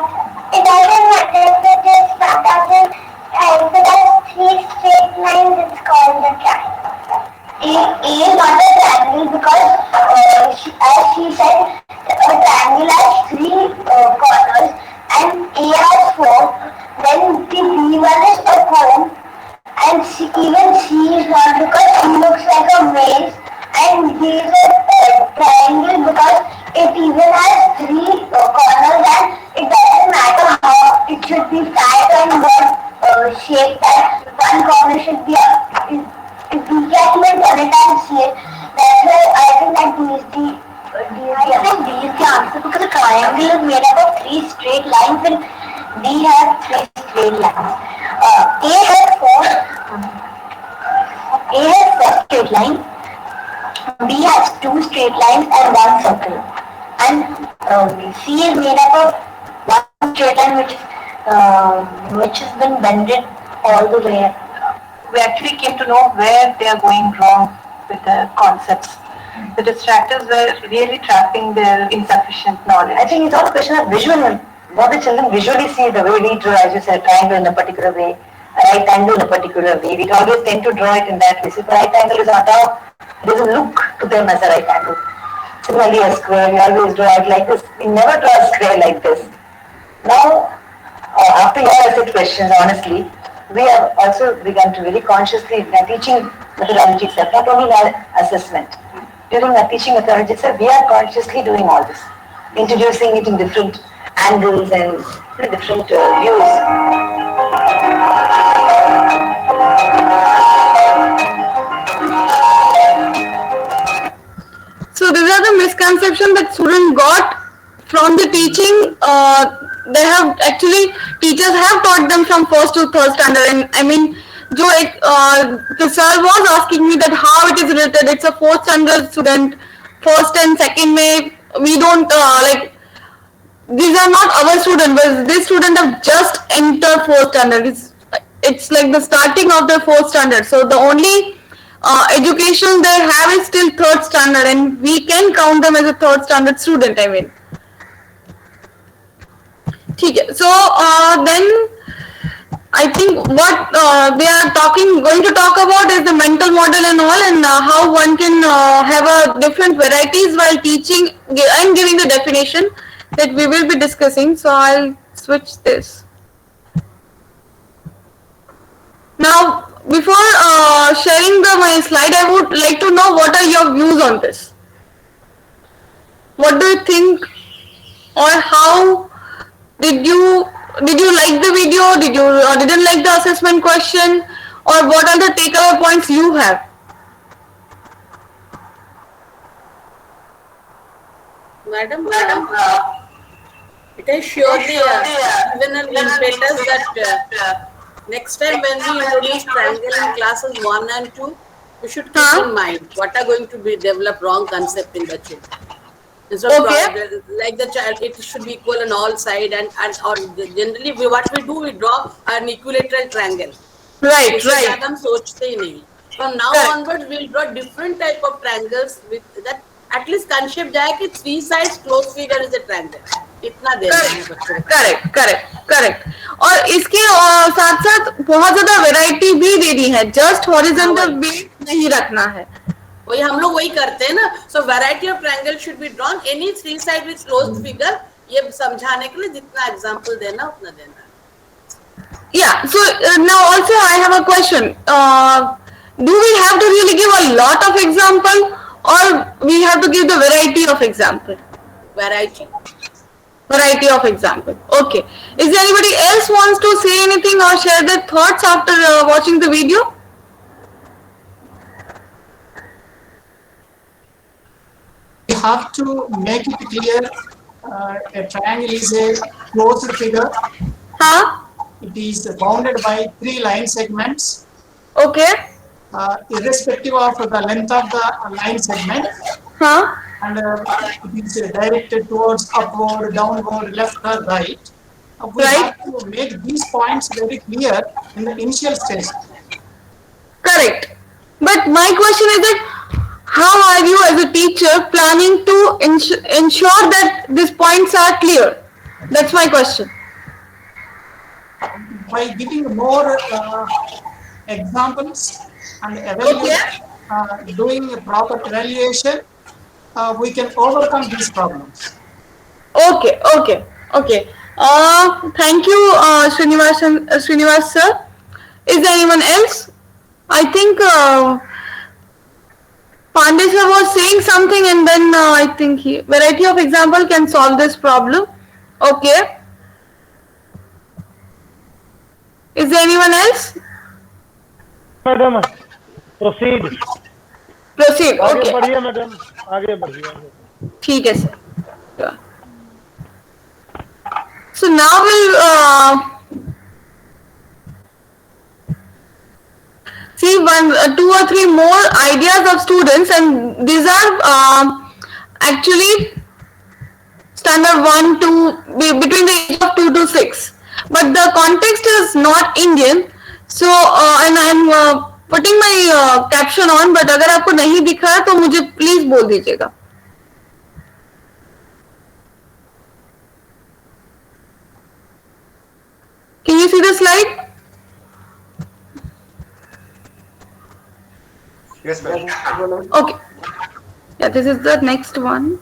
it doesn't matter if it is not doesn't if it has three straight lines, it's called a triangle. A is not a triangle because as she said, a triangle has three corners and A has four. Then the B1 is a cone, and even C is not because C looks like a maze, and D is a triangle because it even has three corners, and it doesn't matter how it should be flat and what shape that one corner should be. If we can even turn it and see it, that's why I think that D is the answer because a triangle is made up of three straight lines and D has three straight lines. A has four straight lines. B has two straight lines and one circle. And C is made up of one straight line which has been bended all the way. We actually came to know where they are going wrong with the concepts. The distractors were really trapping their insufficient knowledge. I think it's all a question of visual. What the children visually see, the way we draw, as you said, triangle in a particular way, a right angle in a particular way. We always tend to draw it in that way. So the right angle is not how it doesn't look to them as a right angle. Similarly, a square, we always draw it like this. We never draw a square like this. Now, after your essay questions, honestly, we have also begun to very consciously, in our teaching methodology itself, not only in our assessment. During our teaching methodology itself, we are consciously doing all this, introducing it in different angles and different views. So these are the misconceptions that students got from the teaching. They have actually, teachers have taught them from first to third standard, and I mean, the sir was asking me that how it is related. It's a fourth standard student, first and second May. We don't like. These are not our students, but this student have just entered fourth standard. It's like the starting of the fourth standard. So the only education they have is still third standard, and we can count them as a third standard student, I mean. So then I think what they are going to talk about is the mental model and all, and how one can have a different varieties while teaching and giving the definition that we will be discussing. So I'll switch this. Now, before sharing my slide, I would like to know what are your views on this. What do you think, or how did you did you like the video? Did you didn't like the assessment question? Or what are the takeaway points you have? Madam, it is surely given an impetus that next time when we introduce triangle in classes 1 and 2, we should keep in mind what are going to be developed wrong concept in the children. Instead of like the child, it should be equal on all sides, and or generally what we do, we draw an equilateral triangle. Right. हम सोचते ही नहीं. From now onwards, we'll draw different type of triangles with that. At least concept जाए कि 3 sides close figure is a triangle. इतना देना है बच्चों को. करेक्ट. और इसके साथ साथ बहुत ज्यादा वैरायटी भी दे दी है. जस्ट हॉरिजॉन्टल भी नहीं रखना है. वही हम लोग वही करते हैं ना. So variety of triangle should be drawn. Any 3 side with closed figure. ये समझाने के लिए जितना example देना उतना देना. Yeah. So now also I have a question. Do we have to really give a lot of example, or we have to give the variety of example? Variety of example. Okay. Is there anybody else wants to say anything or share their thoughts after watching the video? We have to make it clear a triangle is a closed figure. It is bounded by 3 line segments. Okay. Irrespective of the length of the line segment. And it is directed towards upward, downward, left or right. We have to make these points very clear in the initial stage. Correct. But my question is that how are you as a teacher planning to ensure that these points are clear? That's my question. By giving more examples and doing a proper evaluation, we can overcome these problems. Okay. Thank you, Srinivas sir. Is there anyone else? I think Pandey sir was saying something, and then I think variety of example can solve this problem. Okay. Is there anyone else? Madam, proceed. Okay. आगे बढ़िए madam, आगे बढ़िए. ठीक है sir. So now we'll see 2 or 3 more ideas of students, and these are actually standard 1 to between the age of 2 to 6. But the context is not Indian, so and I'm putting my caption on. But अगर आपको नहीं दिख रहा है तो मुझे please बोल दीजिएगा. Can you see the slide? Yes, ma'am. Okay. Yeah, this is the next one.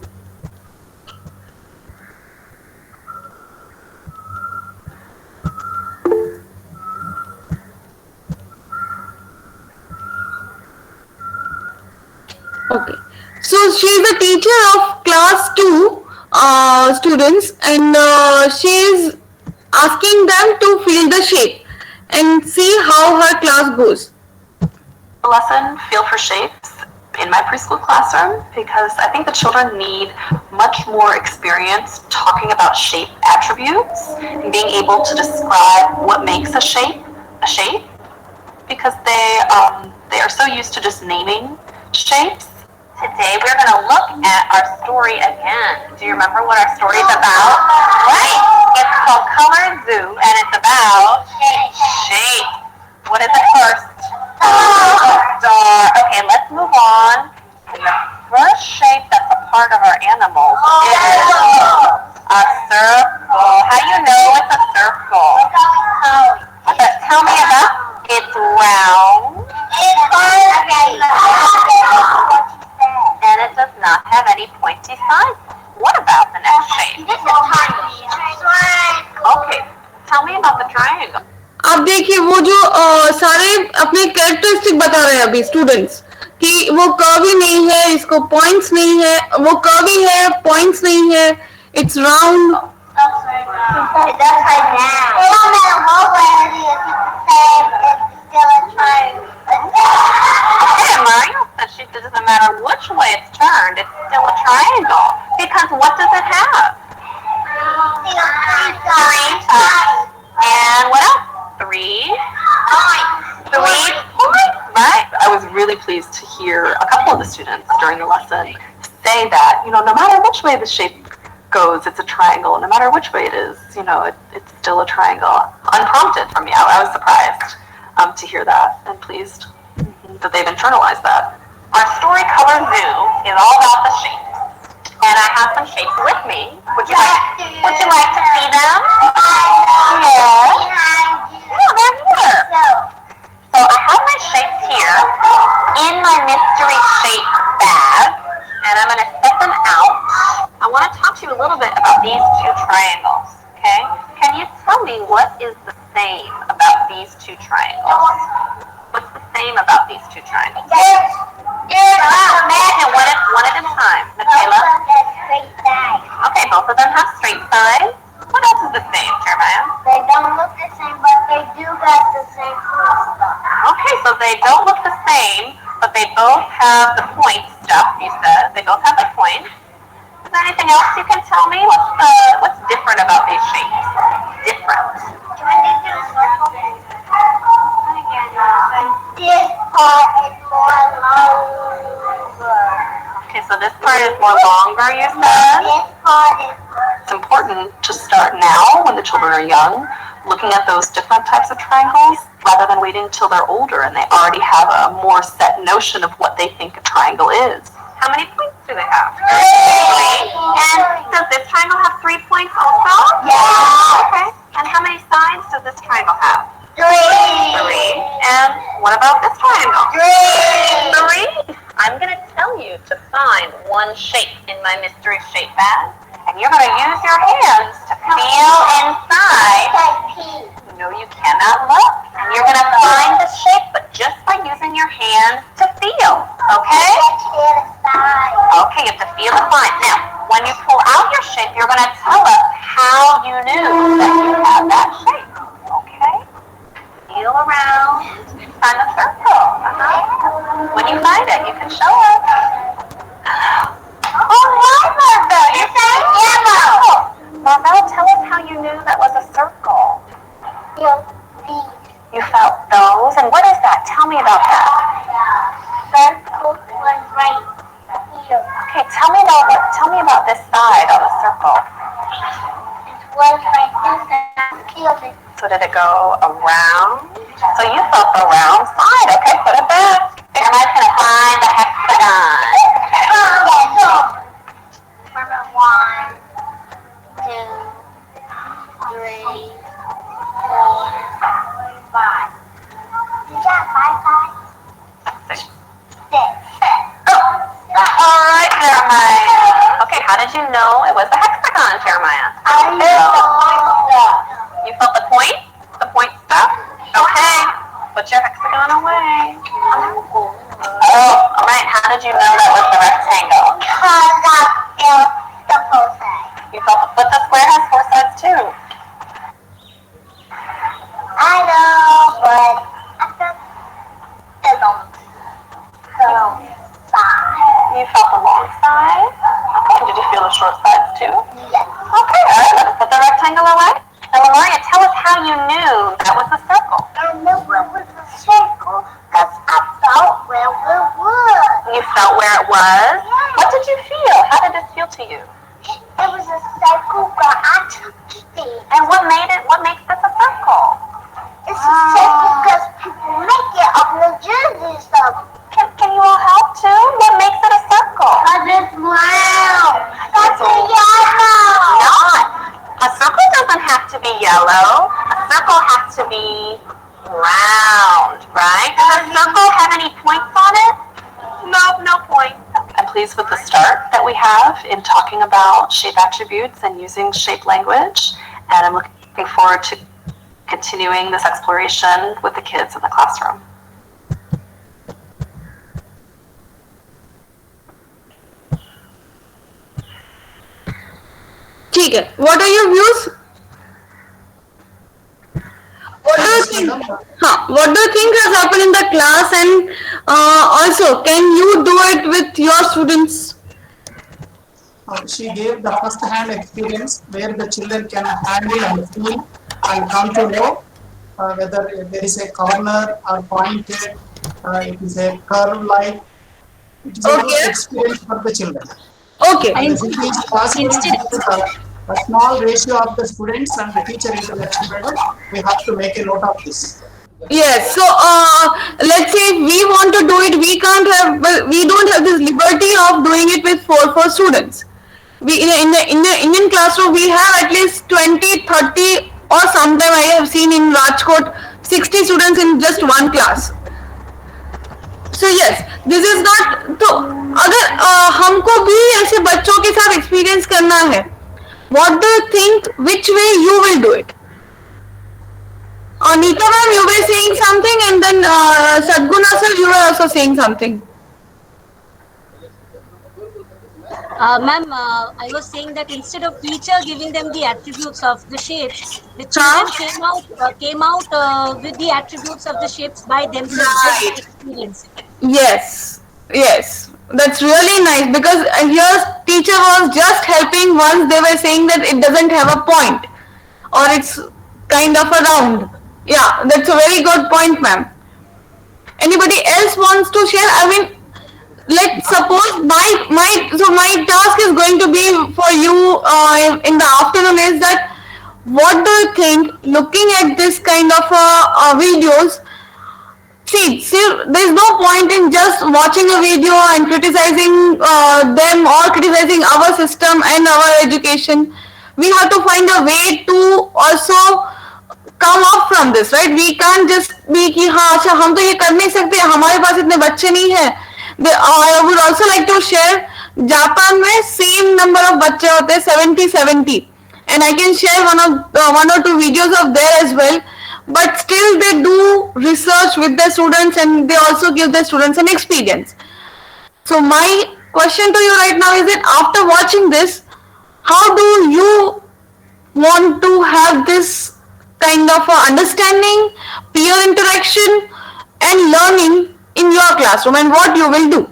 Okay. So she is the teacher of class 2 students, and she is asking them to fill the shape and see how her class goes. Lesson, feel for shapes in my preschool classroom, because I think the children need much more experience talking about shape attributes and being able to describe what makes a shape, because they are so used to just naming shapes. Today we're going to look at our story again. Do you remember what our story is about? Right. It's called Color Zoo, and it's about shape. What is it first? Star. Okay, let's move on. And the first shape that's a part of our animal is a circle. How do you know it's a circle? Tell me about it's round. And it does not have any pointy sides. What about the next shape? Okay, tell me about the triangle. आप देखिए वो जो सारे अपने characteristic बता रहे हैं अभी स्टूडेंट्स कि वो कर्वी नहीं है, इसको पॉइंट्स नहीं है, वो कर्वी है, पॉइंट्स नहीं है, it's round. It's upside down. It don't matter what way it is, it's the same, it's still a triangle. Okay, Mario said it doesn't matter which way it's turned, it's still a triangle. Because what does it have? Three sides. And what else? Three points, right? I was really pleased to hear a couple of the students during the lesson say that, no matter which way the shape goes, it's a triangle. No matter which way it is, it's still a triangle. Unprompted from me. I was surprised to hear that and pleased that they've internalized that. Our story color zoo is all about the shapes. And I have some shapes with me. Would you like to see them? Yes. Yeah, they're here. So I have my shapes here in my mystery shape bag, and I'm going to set them out. I want to talk to you a little bit about these two triangles, okay? Can you tell me what is the same about these two triangles? What's the same about these two triangles? Imagine one at a time. Michaela? Okay, both of them have straight sides. What else is the same, Jeremiah? They don't look the same, but they do got the same stuff. Okay, so they don't look the same, but they both have the point stuff, you said. They both have the point. Is there anything else you can tell me? What's different about these shapes? Different. This part is more longer. Okay, so this part is more longer, you said? This part is It's important to start now when the children are young, looking at those different types of triangles rather than waiting until they're older and they already have a more set notion of what they think a triangle is. How many points do they have? 3. And does this triangle have 3 points also? Yeah. Okay. And how many sides does this triangle have? 3. 3. And what about this triangle? 3. I'm going to tell you to find one shape in my mystery shape bag, and you're going to use your hands to feel inside. No, you cannot look. And you're going to find the shape, but just by using your hands to feel, okay? Okay, you have to feel it fine. Now, when you pull out your shape, you're going to tell us how you knew that you had that shape, okay? Feel around, find the circle. When you find it, you can show us. Oh, Martha, you said yellow. Martha, tell us how you knew that was a circle. You felt those, and what is that? Tell me about that. Circle was right here. Okay, tell me about this side of the circle. It was right there, and I killed it. So did it go around? So you felt the round side. Okay, put it back. Jeremiah's gonna find the hexagon. Remember 1, 2, 3, 4, 5. You got 5 sides? 6. All right, Jeremiah. Okay, how did you know it was a hexagon, Jeremiah? You felt the point? The point stuff? Okay. Put your hexagon away. Oh, all right. How did you know that was the rectangle? Because I felt the 4 sides. You felt, but the square has 4 sides too. I know, but I felt the long side. You felt the long side? Okay. Did you feel the short sides too? Yes. Okay. All right. Let's put the rectangle away. Now, Lamaria, tell us how you knew that was a circle. I knew it was a circle because I felt where it was. You felt where it was? Yeah. What did you feel? How did it feel to you? It was a circle, but I touched it. And what makes this a circle? It's a circle because people make it up New Jersey stuff. Can you all help too? What makes it a circle? Because it's brown. That's a yellow. Not. A circle doesn't have to be yellow. A circle has to be round, right? Does a circle have any points on it? Nope, no points. I'm pleased with the start that we have in talking about shape attributes and using shape language. And I'm looking forward to continuing this exploration with the kids in the classroom. ठीक है. What are your views? think? What do you think has happened in the class, and also can you do it with your students? She gave the first-hand experience where the children can handle and feel and come to know whether there is a corner or pointed, it is a curve like. It is a good experience for the children. Okay. And if it is possible, a small ratio of the students and the teacher interaction, we have to make a note of this. Yes. So let's say if we want to do it, we can't have. Well, we don't have this liberty of doing it with four students. We in the Indian classroom we have at least 20, 30, or sometime I have seen in Rajkot 60 students in just one class. So yes, this is not. तो अगर हमको भी ऐसे बच्चों के साथ experience करना है, what do you think? Which way you will do it? Anita ma'am, you were saying something, and then Sadguna sir, you were also saying something. Ma'am, I was saying that instead of teacher giving them the attributes of the shapes, the children came out with the attributes of the shapes by themselves, just experiencing. Yes, that's really nice, because here teacher was just helping once they were saying that it doesn't have a point or it's kind of a round. Yeah, that's a very good point, ma'am. Anybody else wants to share? I mean, let's suppose my task is going to be for you in the afternoon is that what do you think, looking at this kind of videos, see, there is no point in just watching a video and criticizing them or criticizing our system and our education. We have to find a way to also come up from this, right? We can't just be कि हाँ अच्छा हम तो ये कर नहीं सकते, हमारे पास इतने बच्चे नहीं हैं. I would also like to share, Japan में same number of बच्चे होते हैं 70, and I can share one or two videos of there as well. But still they do research with the students and they also give the students an experience. So my question to you right now is that after watching this, how do you want to have this kind of understanding, peer interaction and learning in your classroom, and what you will do?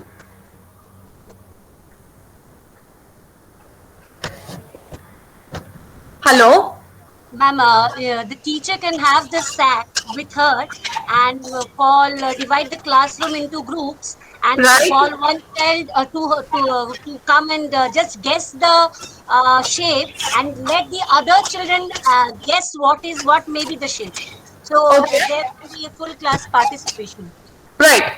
Hello? Ma'am, the teacher can have the sack with her and divide the classroom into groups and call one child to come and just guess the shape and let the other children guess what may be the shape. So there will be a full class participation. Right.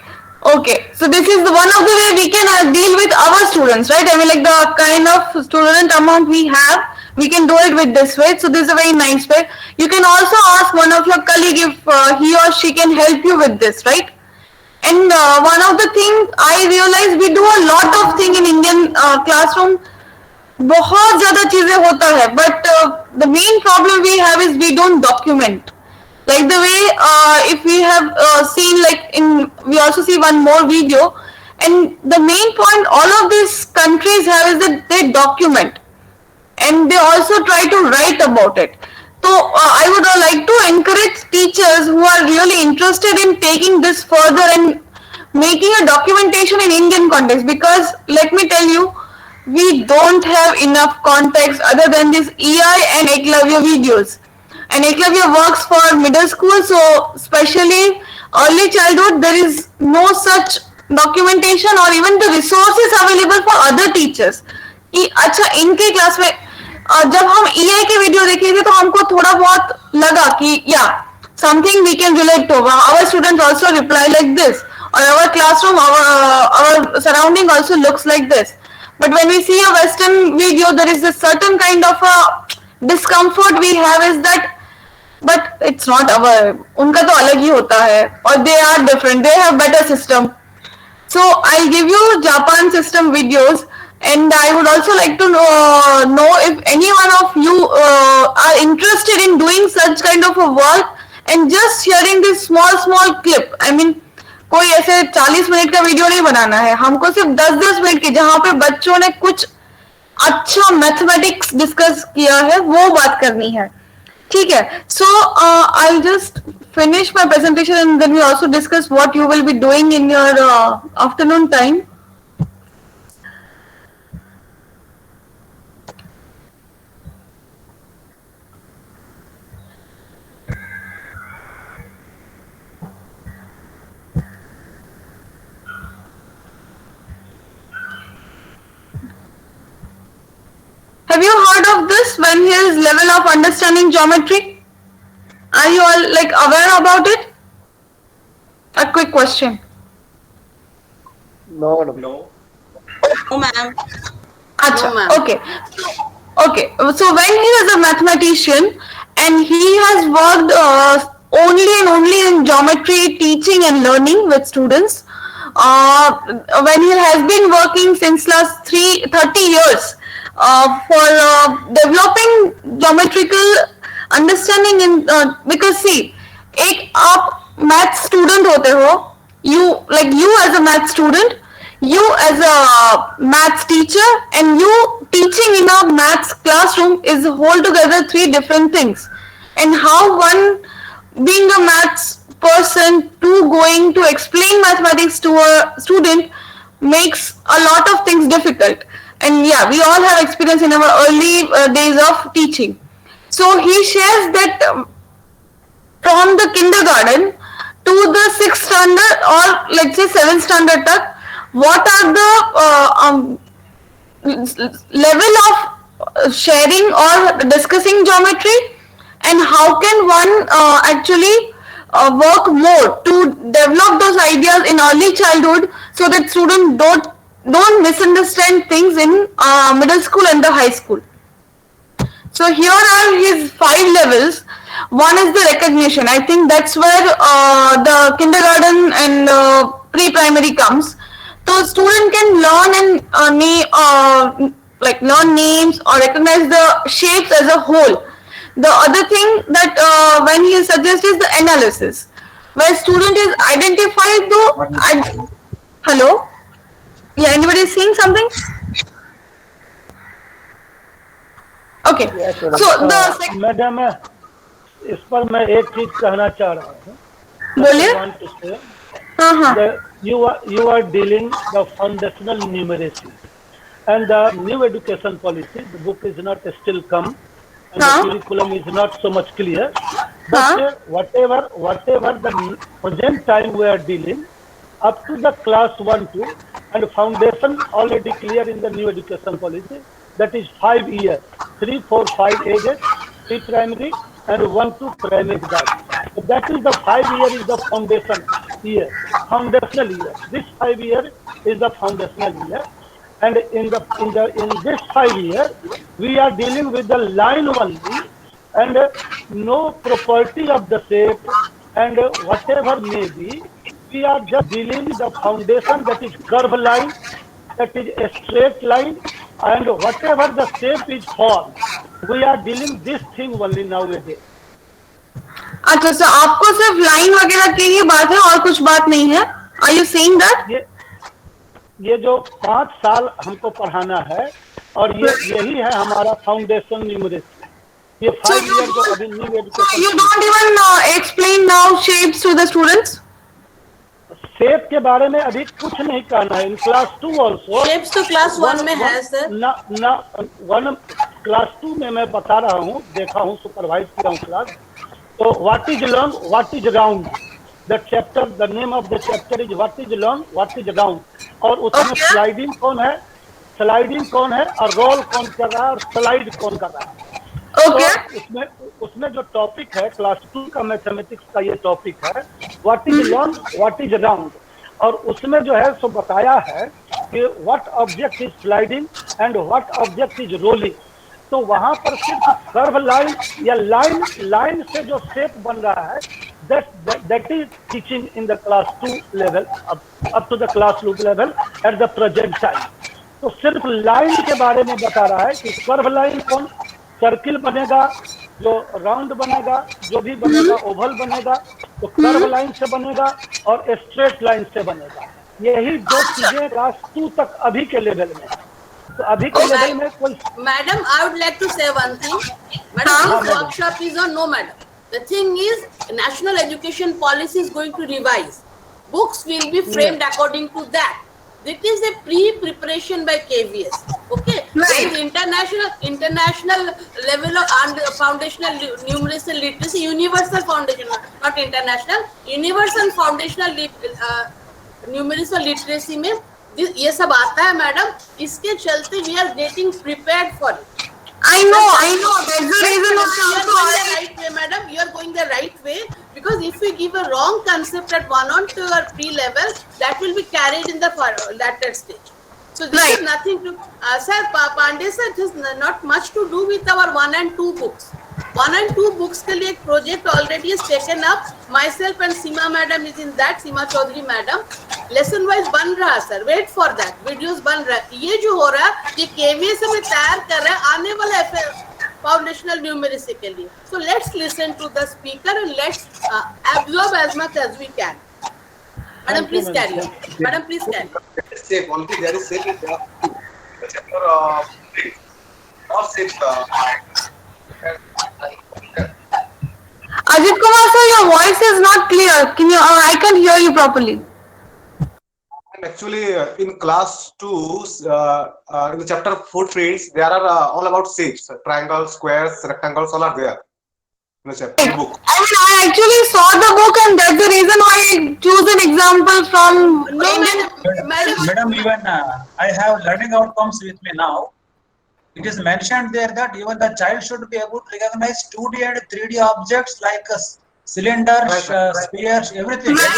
Okay. So this is one of the way we can deal with our students, right? I mean, like the kind of student amount we have, we can do it with this way. So this is a very nice way. You can also ask one of your colleague if he or she can help you with this, right? And one of the things I realized, we do a lot of thing in Indian classroom. बहुत ज़्यादा चीजें होता है, but the main problem we have is we don't document. Like the way if we have seen, like we also see one more video, and the main point all of these countries have is that they document and they also try to write about it. So I would like to encourage teachers who are really interested in taking this further and making a documentation in Indian context, because let me tell you, we don't have enough context other than this EI and Eklavya videos. And Eklavya works for middle school, so especially early childhood, there is no such documentation or even the resources available for other teachers. कि अच्छा इनके class में जब हम EI के video देखे थे तो हमको थोड़ा बहुत लगा कि something we can relate to. Our students also reply like this, or our classroom, our surrounding also looks like this. But when we see a Western video, there is a certain kind of a discomfort we have, is that but it's not our, उनका तो अलग ही होता है, or they are different, they have better system. So I'll give you Japan system videos, and I would also like to know if any one of you are interested in doing such kind of a work and just sharing this small clip. I mean, कोई ऐसे 40 minute का video नहीं बनाना है, हमको सिर्फ 10-10 minute की जहाँ पे बच्चों ने कुछ अच्छा मैथमेटिक्स डिस्कस किया है वो बात करनी है, ठीक है? So I'll just finish my presentation and then we also discuss what you will be doing in your afternoon time. Have you heard of this when his level of understanding geometry? Are you all like aware about it? A quick question. No. No, ma'am. Acha, No, ma'am. okay. Okay. So when he was a mathematician and he has worked only and only in geometry teaching and learning with students, when he has been working since last 30 years for developing geometrical understanding in because see, एक आप math student होते हो, you as a math student, you as a maths teacher, and you teaching in a maths classroom is altogether three different things. And how one being a maths person to going to explain mathematics to a student makes a lot of things difficult. And yeah, we all have experience in our early days of teaching. So he shares that from the kindergarten to the 6th standard or let's say 7th standard tak, what are the level of sharing or discussing geometry, and how can one actually work more to develop those ideas in early childhood so that students don't misunderstand things in middle school and the high school. So here are his 5 levels. One is the recognition. I think that's where the kindergarten and pre-primary comes. So student can learn and learn names or recognize the shapes as a whole. The other thing that when he suggests is the analysis, where student is identified the hello. Yeah, anybody is saying something? Okay. Yes, so the madam इस पर मैं एक चीज कहना चाह रहा हूँ. बोलिए. You are dealing the foundational numeracy and the new education policy. The book is not still come and the curriculum is not so much clear. But whatever the present time we are dealing up to the class 1-2 and foundation already clear in the new education policy. That is 5 years, 3, 4, 5 ages, pre-primary and 1-2 primary. So that is the 5 year is the foundation year, foundational year. This 5 year is the foundational year, and in this 5 year we are dealing with the line only and no property of the shape and whatever may be. We are just dealing with the foundation, that is curve line, that is a straight line, and whatever the shape is formed, we are dealing this thing only nowadays. अच्छा, so आपको सिर्फ line वगैरह की ही बात है और कुछ बात नहीं है? Are you saying that? ये जो 5 साल हमको पढ़ाना है और यही है हमारा फाउंडेशन न्यूमरेसी. ये 5 years जो अभी new education. You don't even explain now shapes to the students? Shape के बारे में अभी कुछ नहीं कहना है. इन क्लास 2 ऑल्सो शेप्स तो क्लास 1 में है सर. ना क्लास 2 में मैं बता रहा हूँ, देखा हूँ, सुपरवाइज किया हूँ क्लास. तो what is long, what is round, the chapter, the name of the chapter is what is long, what is round. और उसमें स्लाइडिंग कौन है और रोल कौन कर रहा है और स्लाइड कौन कर रहा है. तो उसमें जो टॉपिक है क्लास 2 का मैथमेटिक्स का ये टॉपिक है, what is long, what is round. और उसमें जो है सो बताया है कि what object is sliding and what object is rolling. तो वहां पर सिर्फ कर्व लाइन या लाइन से जो शेप बन रहा है, that is teaching in the class 2 level up to the class 2 level at the present time. तो सिर्फ लाइन के बारे में बता रहा है कि कर्व लाइन कौन, सर्किल बनेगा, जो राउंड बनेगा, जो भी बनेगा, ओवल बनेगा, तो कर्व लाइन से बनेगा और स्ट्रेट लाइन से बनेगा. यही 2 चीजें क्लास 2 तक अभी के लेवल में. तो अभी के लेवल में कोई. Madam, I would like to say one thing. Madam, this workshop is on no, madam. The thing is, national education policy is going to revise. Books will be framed according to that. It is a pre-preparation by KVS. Okay, there is international level of foundational numeracy literacy, universal foundation, not international, universal foundational numeracy literacy में ये सब आता है madam. इसके चलते we are getting prepared for it. I know. That's the reason you are going the right way, madam. You are going the right way, because if we give a wrong concept at 1 or 2 or pre-level, that will be carried in the latter stage. So this is nothing to, sir, Pandey sir, it has not much to do with our 1 and 2 books. 1 and 2 books के लिए एक project already is taken up. Myself and Seema madam is in that. Seema Chaudhary madam. Lesson wise बन रहा sir. Wait for that. Videos बन रहा है. ये जो हो रहा है, ये KVS में तैयार कर रहा है आने वाला foundational numeracy के लिए. So let's listen to the speaker and let's absorb as much as we can. Madam, please carry on. Madam, please carry on. Safe. Only there is safe. Not safe. Ajit Kumar sir, your voice is not clear. Can you? I can't hear you properly. Actually, in class 2, in the chapter footprints, there are all about shapes, triangles, squares, rectangles, all are there. In the chapter book. I mean, I actually saw the book, and that's the reason why I choose an example from. No, madam, even I have learning outcomes with me now. It is mentioned there that even the child should be able to recognize 2D and 3D objects like cylinders, spheres, everything. Madam,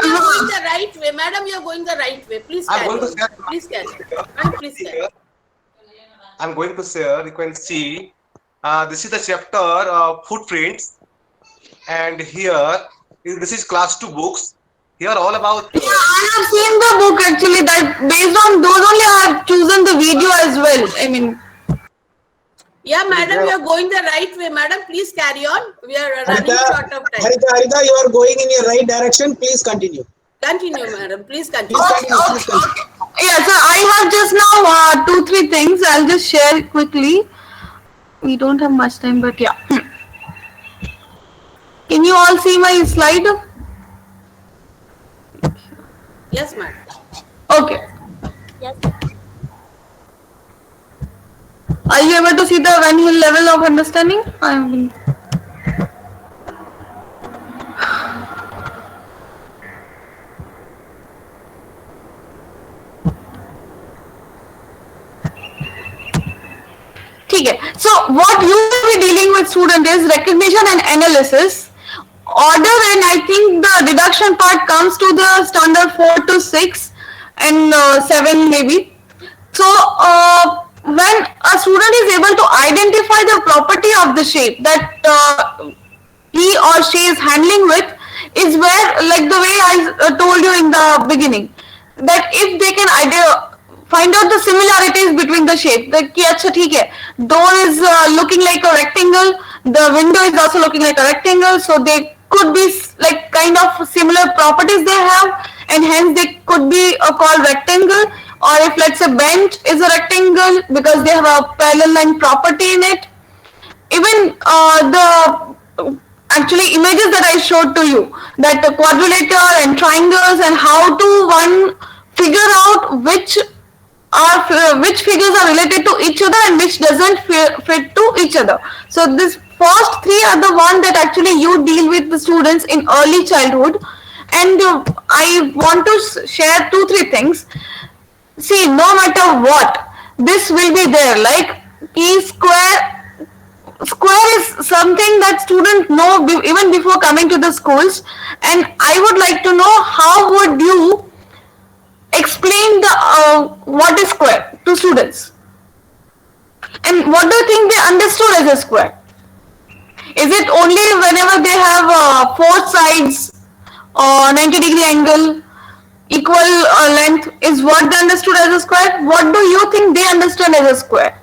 you are going the right way. Madam, you are going the right way. Please carry on. Please carry on. Madam, please carry on. I'm going to share. You can see. This is the chapter footprints, and here this is class 2 books. Here all about. Yeah, I have seen the book actually. That based on those only I have chosen the video as well. I mean. Yeah, madam, you are going the right way. Madam, please carry on. We are running short of time. Harita, you are going in your right direction. Please continue. Continue, madam. Please continue. Yeah, so I have just now 2-3 things. I'll just share quickly. We don't have much time, but yeah. Can you all see my slide? Yes, madam. Okay. Yes. Are you able to see the one level of understanding? So what you will be dealing with student is recognition and analysis. Order, and I think the deduction part comes to the standard 4 to 6 and 7 maybe. So when a student is able to identify the property of the shape that he or she is handling with, is where, like the way I told you in the beginning, that if they can find out the similarities between the shape, that ki acha theek hai, door is looking like a rectangle, the window is also looking like a rectangle, so they could be like kind of similar properties they have, and hence they could be called rectangle. Or if let's say bench is a rectangle because they have a parallel line property in it. Even the actually images that I showed to you, that the quadrilateral and triangles, and how to one figure out which figures are related to each other and which doesn't fit to each other. So this first 3 are the one that actually you deal with the students in early childhood. And I want to share 2-3 things. See, no matter what, this will be there, like square is something that students know even before coming to the schools, and I would like to know how would you explain the what is square to students, and what do you think they understood as a square? Is it only whenever they have 4 sides or 90-degree angle, equal length is what they understood as a square? What do you think they understand as a square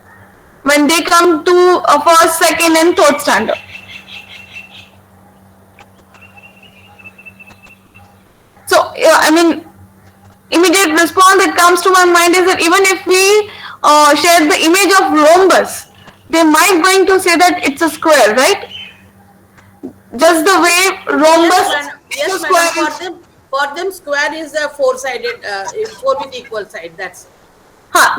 when they come to a first, second and third standard? So, I mean, immediate response that comes to my mind is that even if we share the image of rhombus, they might going to say that it's a square, right? Just the way rhombus Yes, is a madam. square. For them, square is a four-sided, four with equal side. That's it.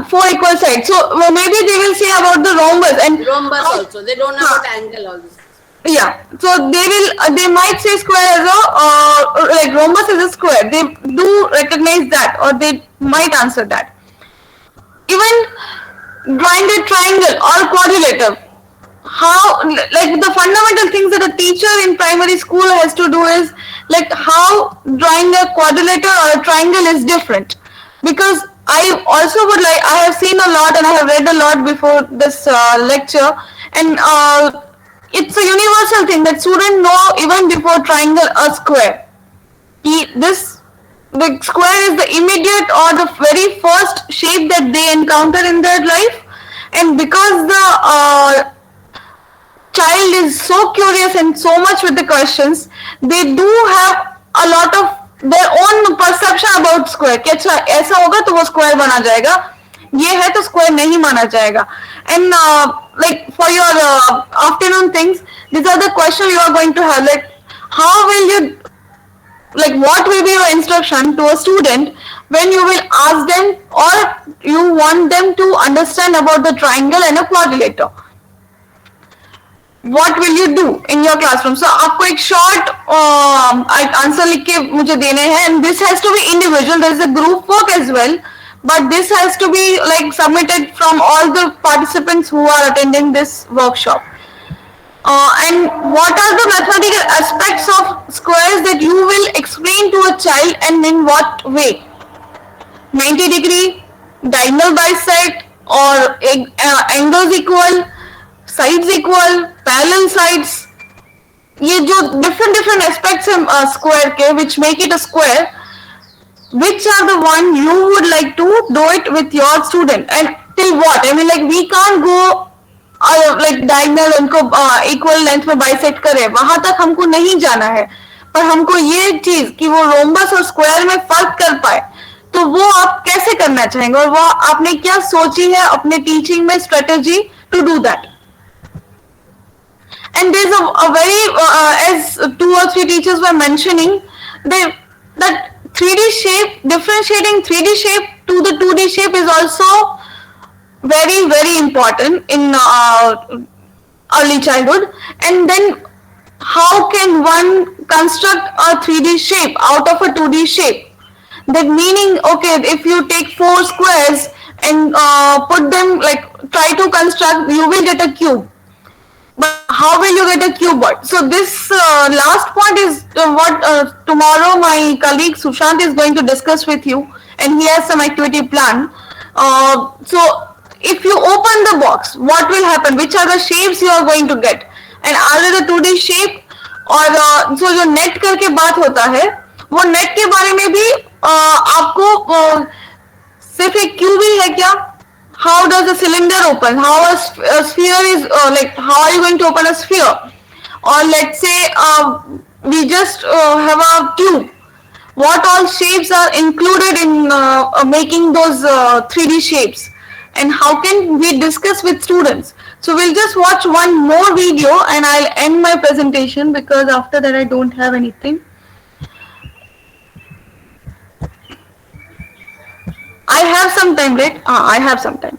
Four equal sides. So maybe they will say about the rhombus and rhombus also. They don't know about angle also. Yeah, so they might say square as a like rhombus is a square. They do recognize that, or they might answer that. Even drawing a triangle or quadrilateral, how, like, the fundamental things that a teacher in primary school has to do is like how drawing a quadrilateral or a triangle is different. Because I also would like, I have seen a lot and I have read a lot before this lecture, and it's a universal thing that students know even before triangle a square. The square is the immediate or the very first shape that they encounter in their life, and because the child is so curious and so much with the questions, they do have a lot of their own perception about square. कि अच्छा ऐसा होगा तो वो square बना जाएगा, ये है तो square नहीं माना जाएगा. And like for your afternoon things, these are the questions you are going to have. Like how will you, like what will be your instruction to a student when you will ask them or you want them to understand about the triangle and a quadrilateral? What will you do in your classroom? So आपको एक short answer लिख के मुझे देने हैं, and this has to be individual. There is a group work as well, but this has to be like submitted from all the participants who are attending this workshop. And what are the mathematical aspects of squares that you will explain to a child, and in what way? 90-degree, diagonal bisect, or angles equal, sides equal, parallel sides. ये जो different aspects हैं square के which make it a square, which are the one you would like to do it with your student, and till what? I mean, like we can't go like diagonal उनको equal length में bisect करे, वहां तक हमको नहीं जाना है, पर हमको ये चीज कि वो rhombus और square में फर्क कर पाए, तो वो आप कैसे करना चाहेंगे और वो आपने क्या सोची है अपने teaching में strategy to do that? And there's a very as 2 or 3 teachers were mentioning, that 3D shape, differentiating 3D shape to the 2D shape is also very important in early childhood. And then how can one construct a 3D shape out of a 2D shape? That meaning, okay, if you take 4 squares and put them, like try to construct, you will get a cube. But how will you get a cuboid? So this last point is what tomorrow my colleague Sushant is going to discuss with you, and he has some activity plan. So if you open the box, what will happen? Which are the shapes you are going to get? And are they the 2D shape? और so जो net करके बात होता है, वो net के बारे में भी आपको सिर्फ एक क्यूब ही है क्या? How does a cylinder open? How a sphere is like, how are you going to open a sphere? Or let's say we just have a cube. What all shapes are included in making those 3D shapes? And how can we discuss with students? So we'll just watch one more video and I'll end my presentation because after that I don't have anything. I have some time, right? I have some time.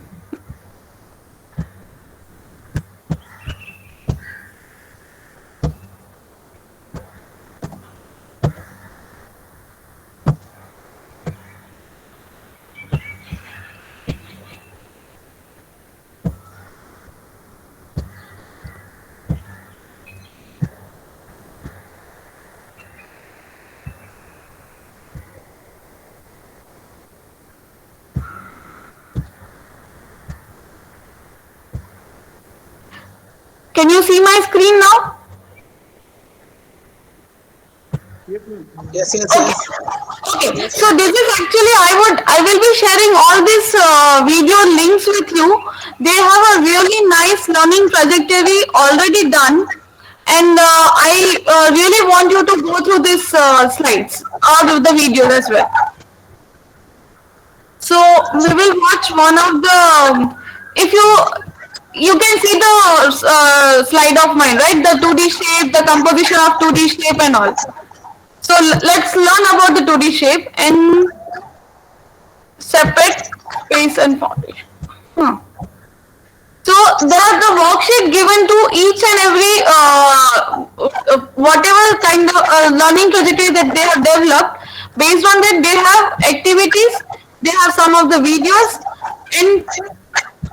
Can you see my screen now? Yes. Okay. So this is actually, I will be sharing all these video links with you. They have a really nice learning trajectory already done, and I really want you to go through these slides or the videos as well. So we will watch one of the, if you you can see the slide of mine, right? The 2D shape, the composition of 2D shape and all. So let's learn about the 2D shape and separate base and foundation. So there are the worksheet given to each and every whatever kind of learning trajectory that they have developed. Based on that, they have activities, they have some of the videos, and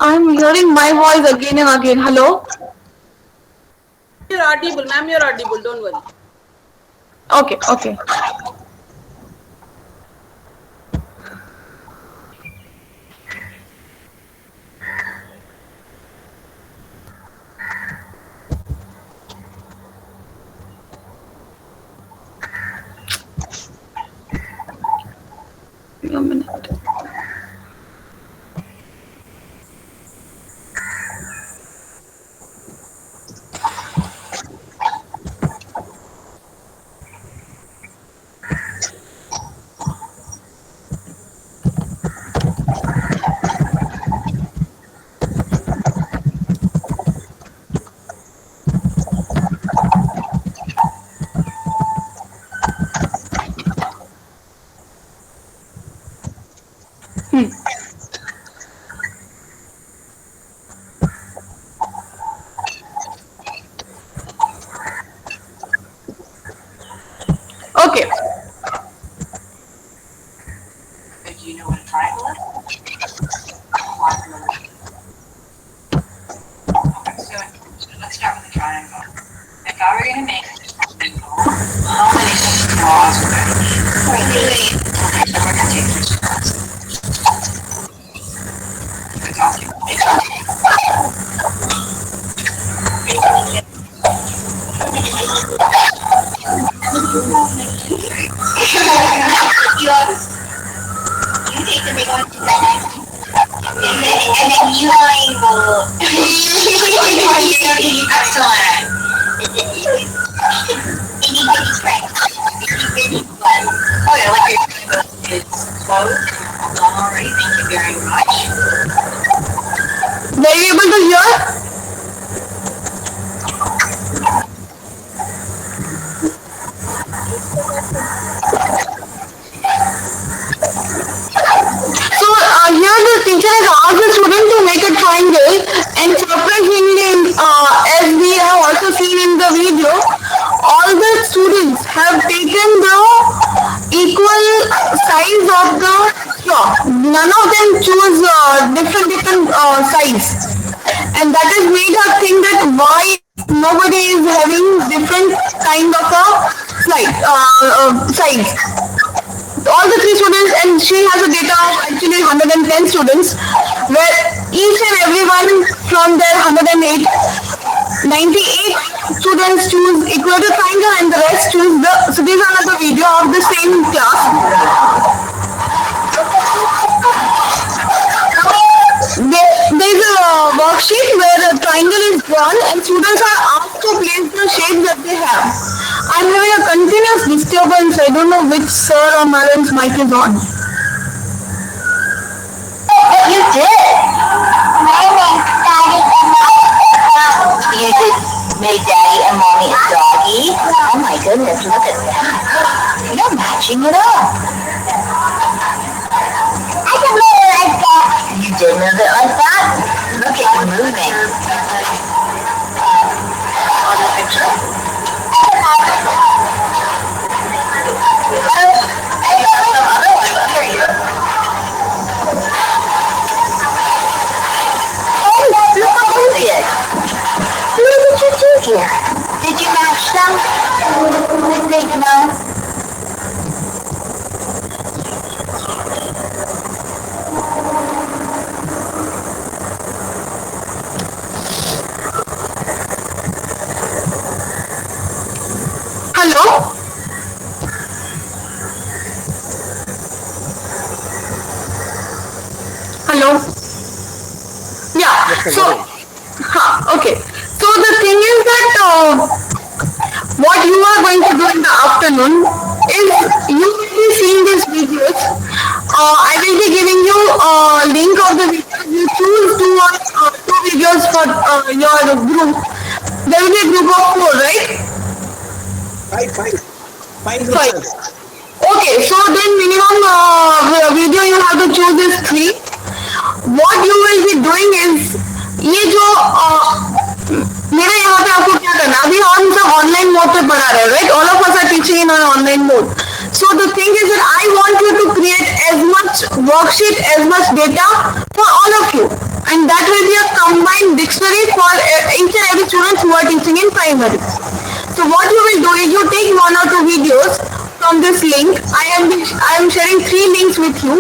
I'm hearing my voice again and again. Hello? You're audible, ma'am, you're audible, don't worry. Okay, okay. A minute. Okay. Do you know what a triangle is? Okay, so let's start with the triangle. If I were going to make it, how many draws would I need? Okay, so we're going to take this draws. It's awesome. You take the big one to the next. And then you will. Excellent. And you get these right. Oh, yeah, like it's closed. Alright, thank you very much. Were you able to hear? So here the teacher has asked the student to make a triangle, and surprisingly, as we have also seen in the video, all the students have taken the equal size of the straw. None of them choose different size, and that has made her think that why nobody is having different kind of a size. All the 3 students, and she has a data of actually 110 students, where each and everyone from their 108, 98 students choose equator triangle and the rest choose the, so these are another video of the same class. There is a worksheet where a triangle is drawn and students are asked to place the shapes that they have. I'm having a continuous disturbance. I don't know which sir or madam's mic is on. You did. My name's Daddy and Mommy. You just made Daddy and Mommy a doggy. Oh my goodness, look at that. You're matching it up. I can move it like that. You did move it like that? Look at you moving. On the picture? What did you do here? Did you match them? With big nose? Hello? Hello? Yeah, so, okay. So the thing is that what you are going to do in the afternoon is you will be seeing these videos. I will be giving you a link of the videos. You choose two videos for your group. There will be a group of 4, right? Five groups. Okay, so then minimum video you have to choose is 3. What you will be doing is, ये जो मेरे यहाँ पे आपको क्या करना, अभी हम सब ऑनलाइन मोड पे पढ़ा रहे हैं, right? All of us are teaching in online mode. So the thing is that I want you to create as much worksheet, as much data for all of you, and that will be a combined dictionary for each and every student who are teaching in primary. So what you will do is you take 1 or 2 videos from this link. I am sharing 3 links with you.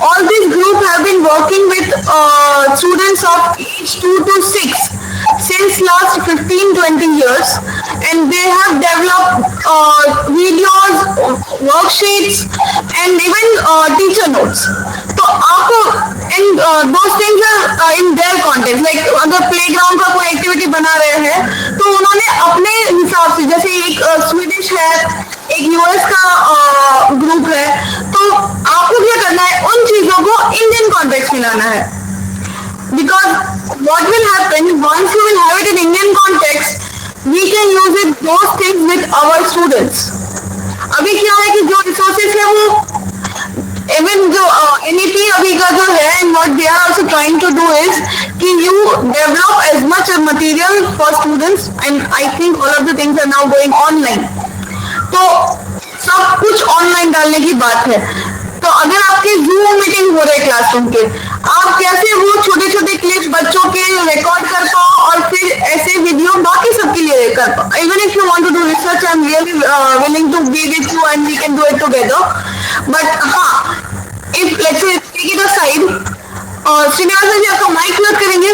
All these groups have been working with students of age 2 to 6 since last 15-20 years, and they have developed videos, worksheets, and even teacher notes. So आपको and those things are in their context. Like अगर playground का कोई activity बना रहे हैं तो उन्होंने अपने हिसाब से, जैसे एक स्वीडिश है, एक यूएस का ग्रुप है, तो आपको क्या करना है, उन चीजों को इंडियन कॉन्टेक्स्ट में लाना है. Because what will happen once you will have it in Indian context, we can use it those things with our students. अभी क्या है कि जो resources है वो even जो NEP अभी का जो है, and what they are also trying to do is कि you develop as much material for students, and I think all of the things are now going online. तो सब कुछ ऑनलाइन डालने की बात है. तो अगर आपके जूम मीटिंग हो रहे क्लासरूम के, आप कैसे वो छोटे छोटे क्लिप्स बच्चों के रिकॉर्ड कर पाओ और फिर ऐसे वीडियो बाकी सबके लिए कर पाओ. Even if you want to do research, I am really willing to be with you and we can do it together. But हाँ, if let's say take it aside, Srinivasan ji आपका माइक म्यूट करेंगे.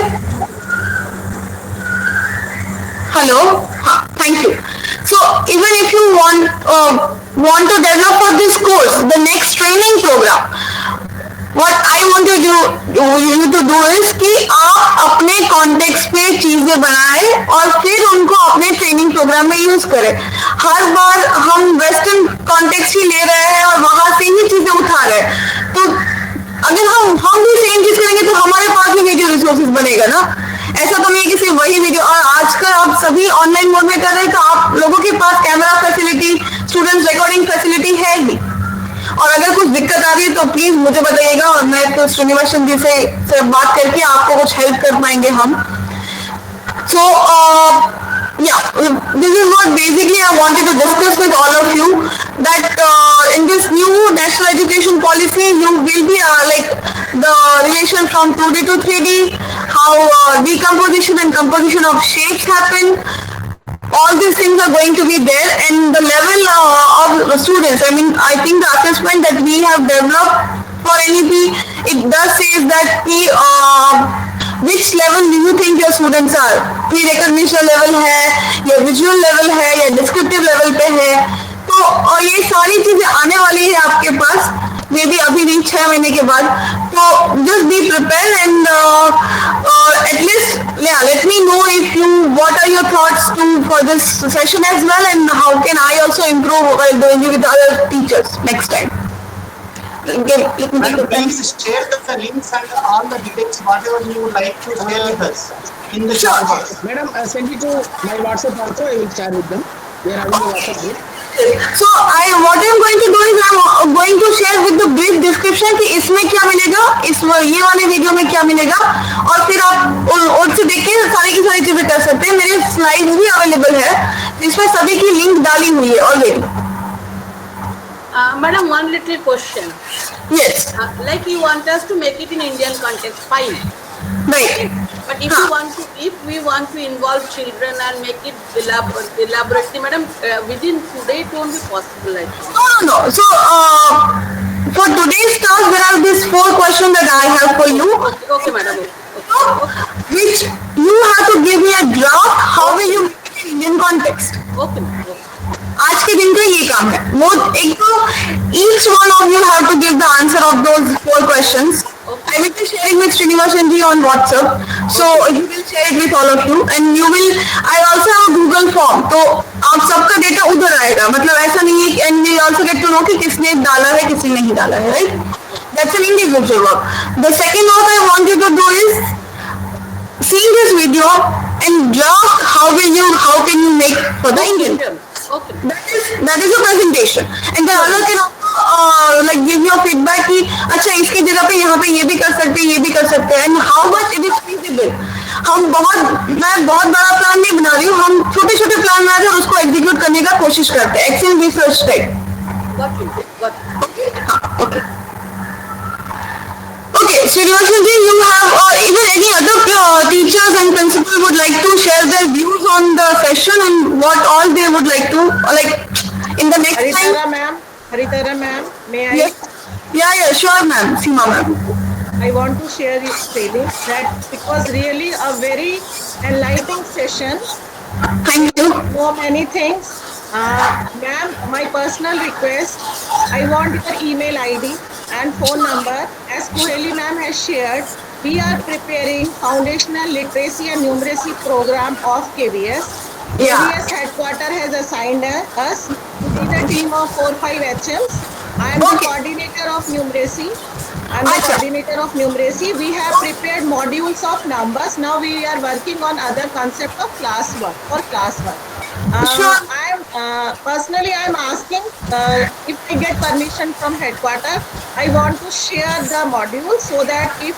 Hello, हाँ, thank you. So even if you want to develop for this course, the next training program, what I want you to do is कि आप अपने context पे चीजें बनाएं और फिर उनको अपने ट्रेनिंग प्रोग्राम में यूज करें. हर बार हम वेस्टर्न कॉन्टेक्स्ट ही ले रहे हैं और वहां से ही चीजें उठा रहे हैं, तो अगर हम भी सेम चीज करेंगे तो हमारे पास भी वीडियो रिसोर्सेज बनेगा ना. ऐसा तो नहीं कि सिर्फ वही वीडियो, और आजकल आप सभी ऑनलाइन मोड में कर रहे हैं तो आप लोगों के पास camera facility, students recording facility है ही. और अगर कुछ दिक्कत आ रही है तो प्लीज मुझे बताइएगा, और मैं तो श्रीनिवासन जी से बात करके आपको कुछ हेल्प कर पाएंगे हम. So yeah, this is what basically I wanted to discuss with all of you, that in this new national education policy you will be like the relation from 2D to 3D, how decomposition and composition of shapes happen. All these things are going to be there, and the level of students, I mean, I think the assessment that we have developed for NEP, it does say that which level do you think your students are? Pre-recognition level है, या visual level है, या descriptive level पे है. तो और ये सारी चीजें आने वाली है आपके पास, मे बी अभी नहीं 6 महीने के बाद. तो just be prepared, and at least let me know if what are your thoughts for this session as well, and how can I also improve while doing it with other teachers next time. Madam, please share the links and all the details, whatever you would like to share with us in the chat box. Madam, send it to my WhatsApp also. I will share with them. We are having a WhatsApp group. So what I'm going to do is I'm going to share with the brief description कि इसमें क्या मिलेगा, ये वाले video में क्या मिलेगा, और फिर आप उससे देख के सारी की सारी चीजें कर सकते हैं. मेरे स्लाइड्स भी अवेलेबल है जिसमें सभी की लिंक डाली हुई है already. Madam, one little question. Yes. Like you want us to make it in Indian context, fine. Right. But if we want to involve children and make it elaborately, madam, within today it won't be possible. I think. No. So for today's task, there are these 4 questions that I have for you. Okay, madam. Okay. Which you have to give me a draft. How will you make it in Indian context? Okay. आज के दिन का ये काम है. वो एक तो each one of you have to give the answer of those 4 questions. I will be sharing with Srinivasan ji on WhatsApp, so you will share it with all of you, and you will. I also have a Google form, तो आप सबका data उधर आएगा. मतलब ऐसा नहीं है, and we also get to know कि किसने डाला है, किसने नहीं डाला है, right? That's an individual work. The second what I want you to do is seeing this video and draft how can you make for the Indian. Okay. That is a presentation, and the other can like give your feedback कि अच्छा इसकी जगह पे यहाँ पे ये भी कर सकते हैं and how much it is feasible. मैं बहुत बड़ा प्लान नहीं बना रही हूँ, हम छोटे प्लान बनाते हैं और उसको एग्जीक्यूट करने का कोशिश करते हैं, action research type. Okay, Srinivasan ji, you have or even any other teachers and principal would like to share their views on the session and what all they would like to in the next time. Haritara ma'am, may I? Yes. Yeah, sure ma'am, Seema ma'am. I want to share this feeling that it was really a very enlightening session. Thank you. So many things. Ma'am, my personal request, I want your email ID and phone number. As Koheli ma'am has shared, we are preparing foundational literacy and numeracy program of KVS. KVS headquarter has assigned us to be the team of 4-5 HMs. I am the coordinator of numeracy. We have prepared modules of numbers. Now we are working on other concept of classwork or classwork. Personally, I am asking if I get permission from headquarters, I want to share the module so that if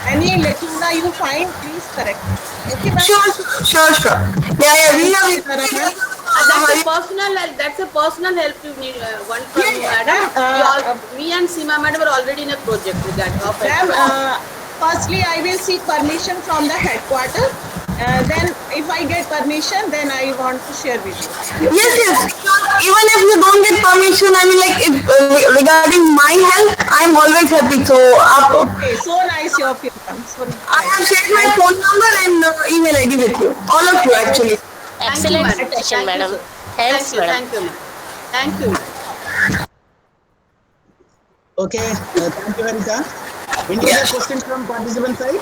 any lacuna you find, please correct me. Okay, ma'am? Sure. Yeah, we have. That's a personal help you need. One from you, madam. Me and Seema madam are already in a project with that. Ma'am, firstly, I will seek permission from the headquarters. Then, if I get permission, then I want to share with you. Yes. Even if you don't get permission, I mean, like regarding my health, I'm always happy. So, okay, so nice of you. I have shared my phone number and email ID with you. All of you, actually. Excellent session, madam. Thanks, madam. Thank you. Okay, thank you, Harita. Any other questions from participant side?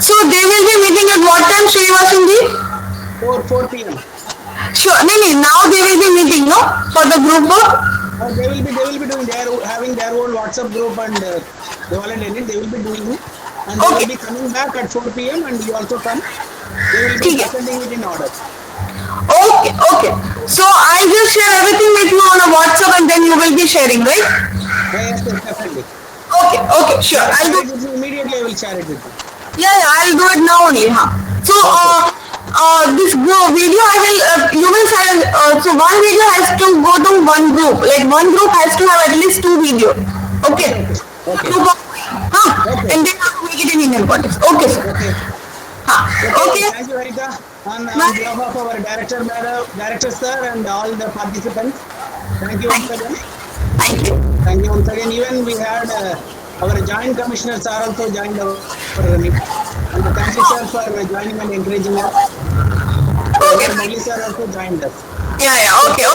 So they will be meeting at what time, Srinivasan ji? 4 p.m. Sure. Now they will be meeting, no? For the group work? They will be doing. They are having their own WhatsApp group and they will be doing it. And they will be coming back at 4 p.m. and you also come. They will be sending it in order. Okay. So I just share everything with you on a WhatsApp and then you will be sharing, right? Yes, definitely. Okay, sure. I'll do it immediately. I will share it with you. Yeah, I'll do it now only. So this video you will send. So one video has to go to one group. Like one group has to have at least 2 videos. Okay. And then have to make it in Indian context. Okay, sir. Okay. Thank you, Harita. On behalf of our director sir and all the participants, thank you once again. Thank you once again. Even we had our joint commissioners are also joined our meeting. And thank you sir for joining and encouraging us. Mali sir also joined us. Okay.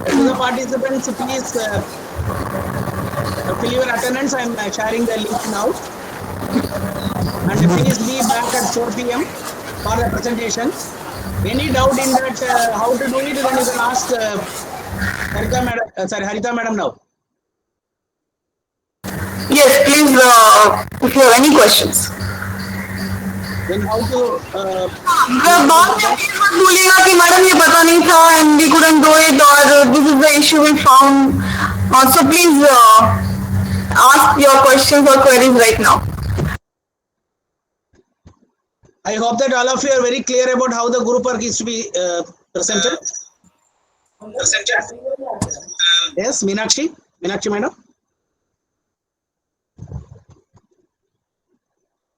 To the participants, please fill your attendance. I am sharing the link now. And please be back at 4 p.m. for the presentation. Any doubt in that how to do it, then you can ask Harita madam now. Yes, please, if you have any questions. Then how to... बोलेगा कि madam ये पता नहीं था and we couldn't do it or this is the issue we found. So please ask your questions or queries right now. I hope that all of you are very clear about how the group work is to be presented. Yes, Meenakshi madam.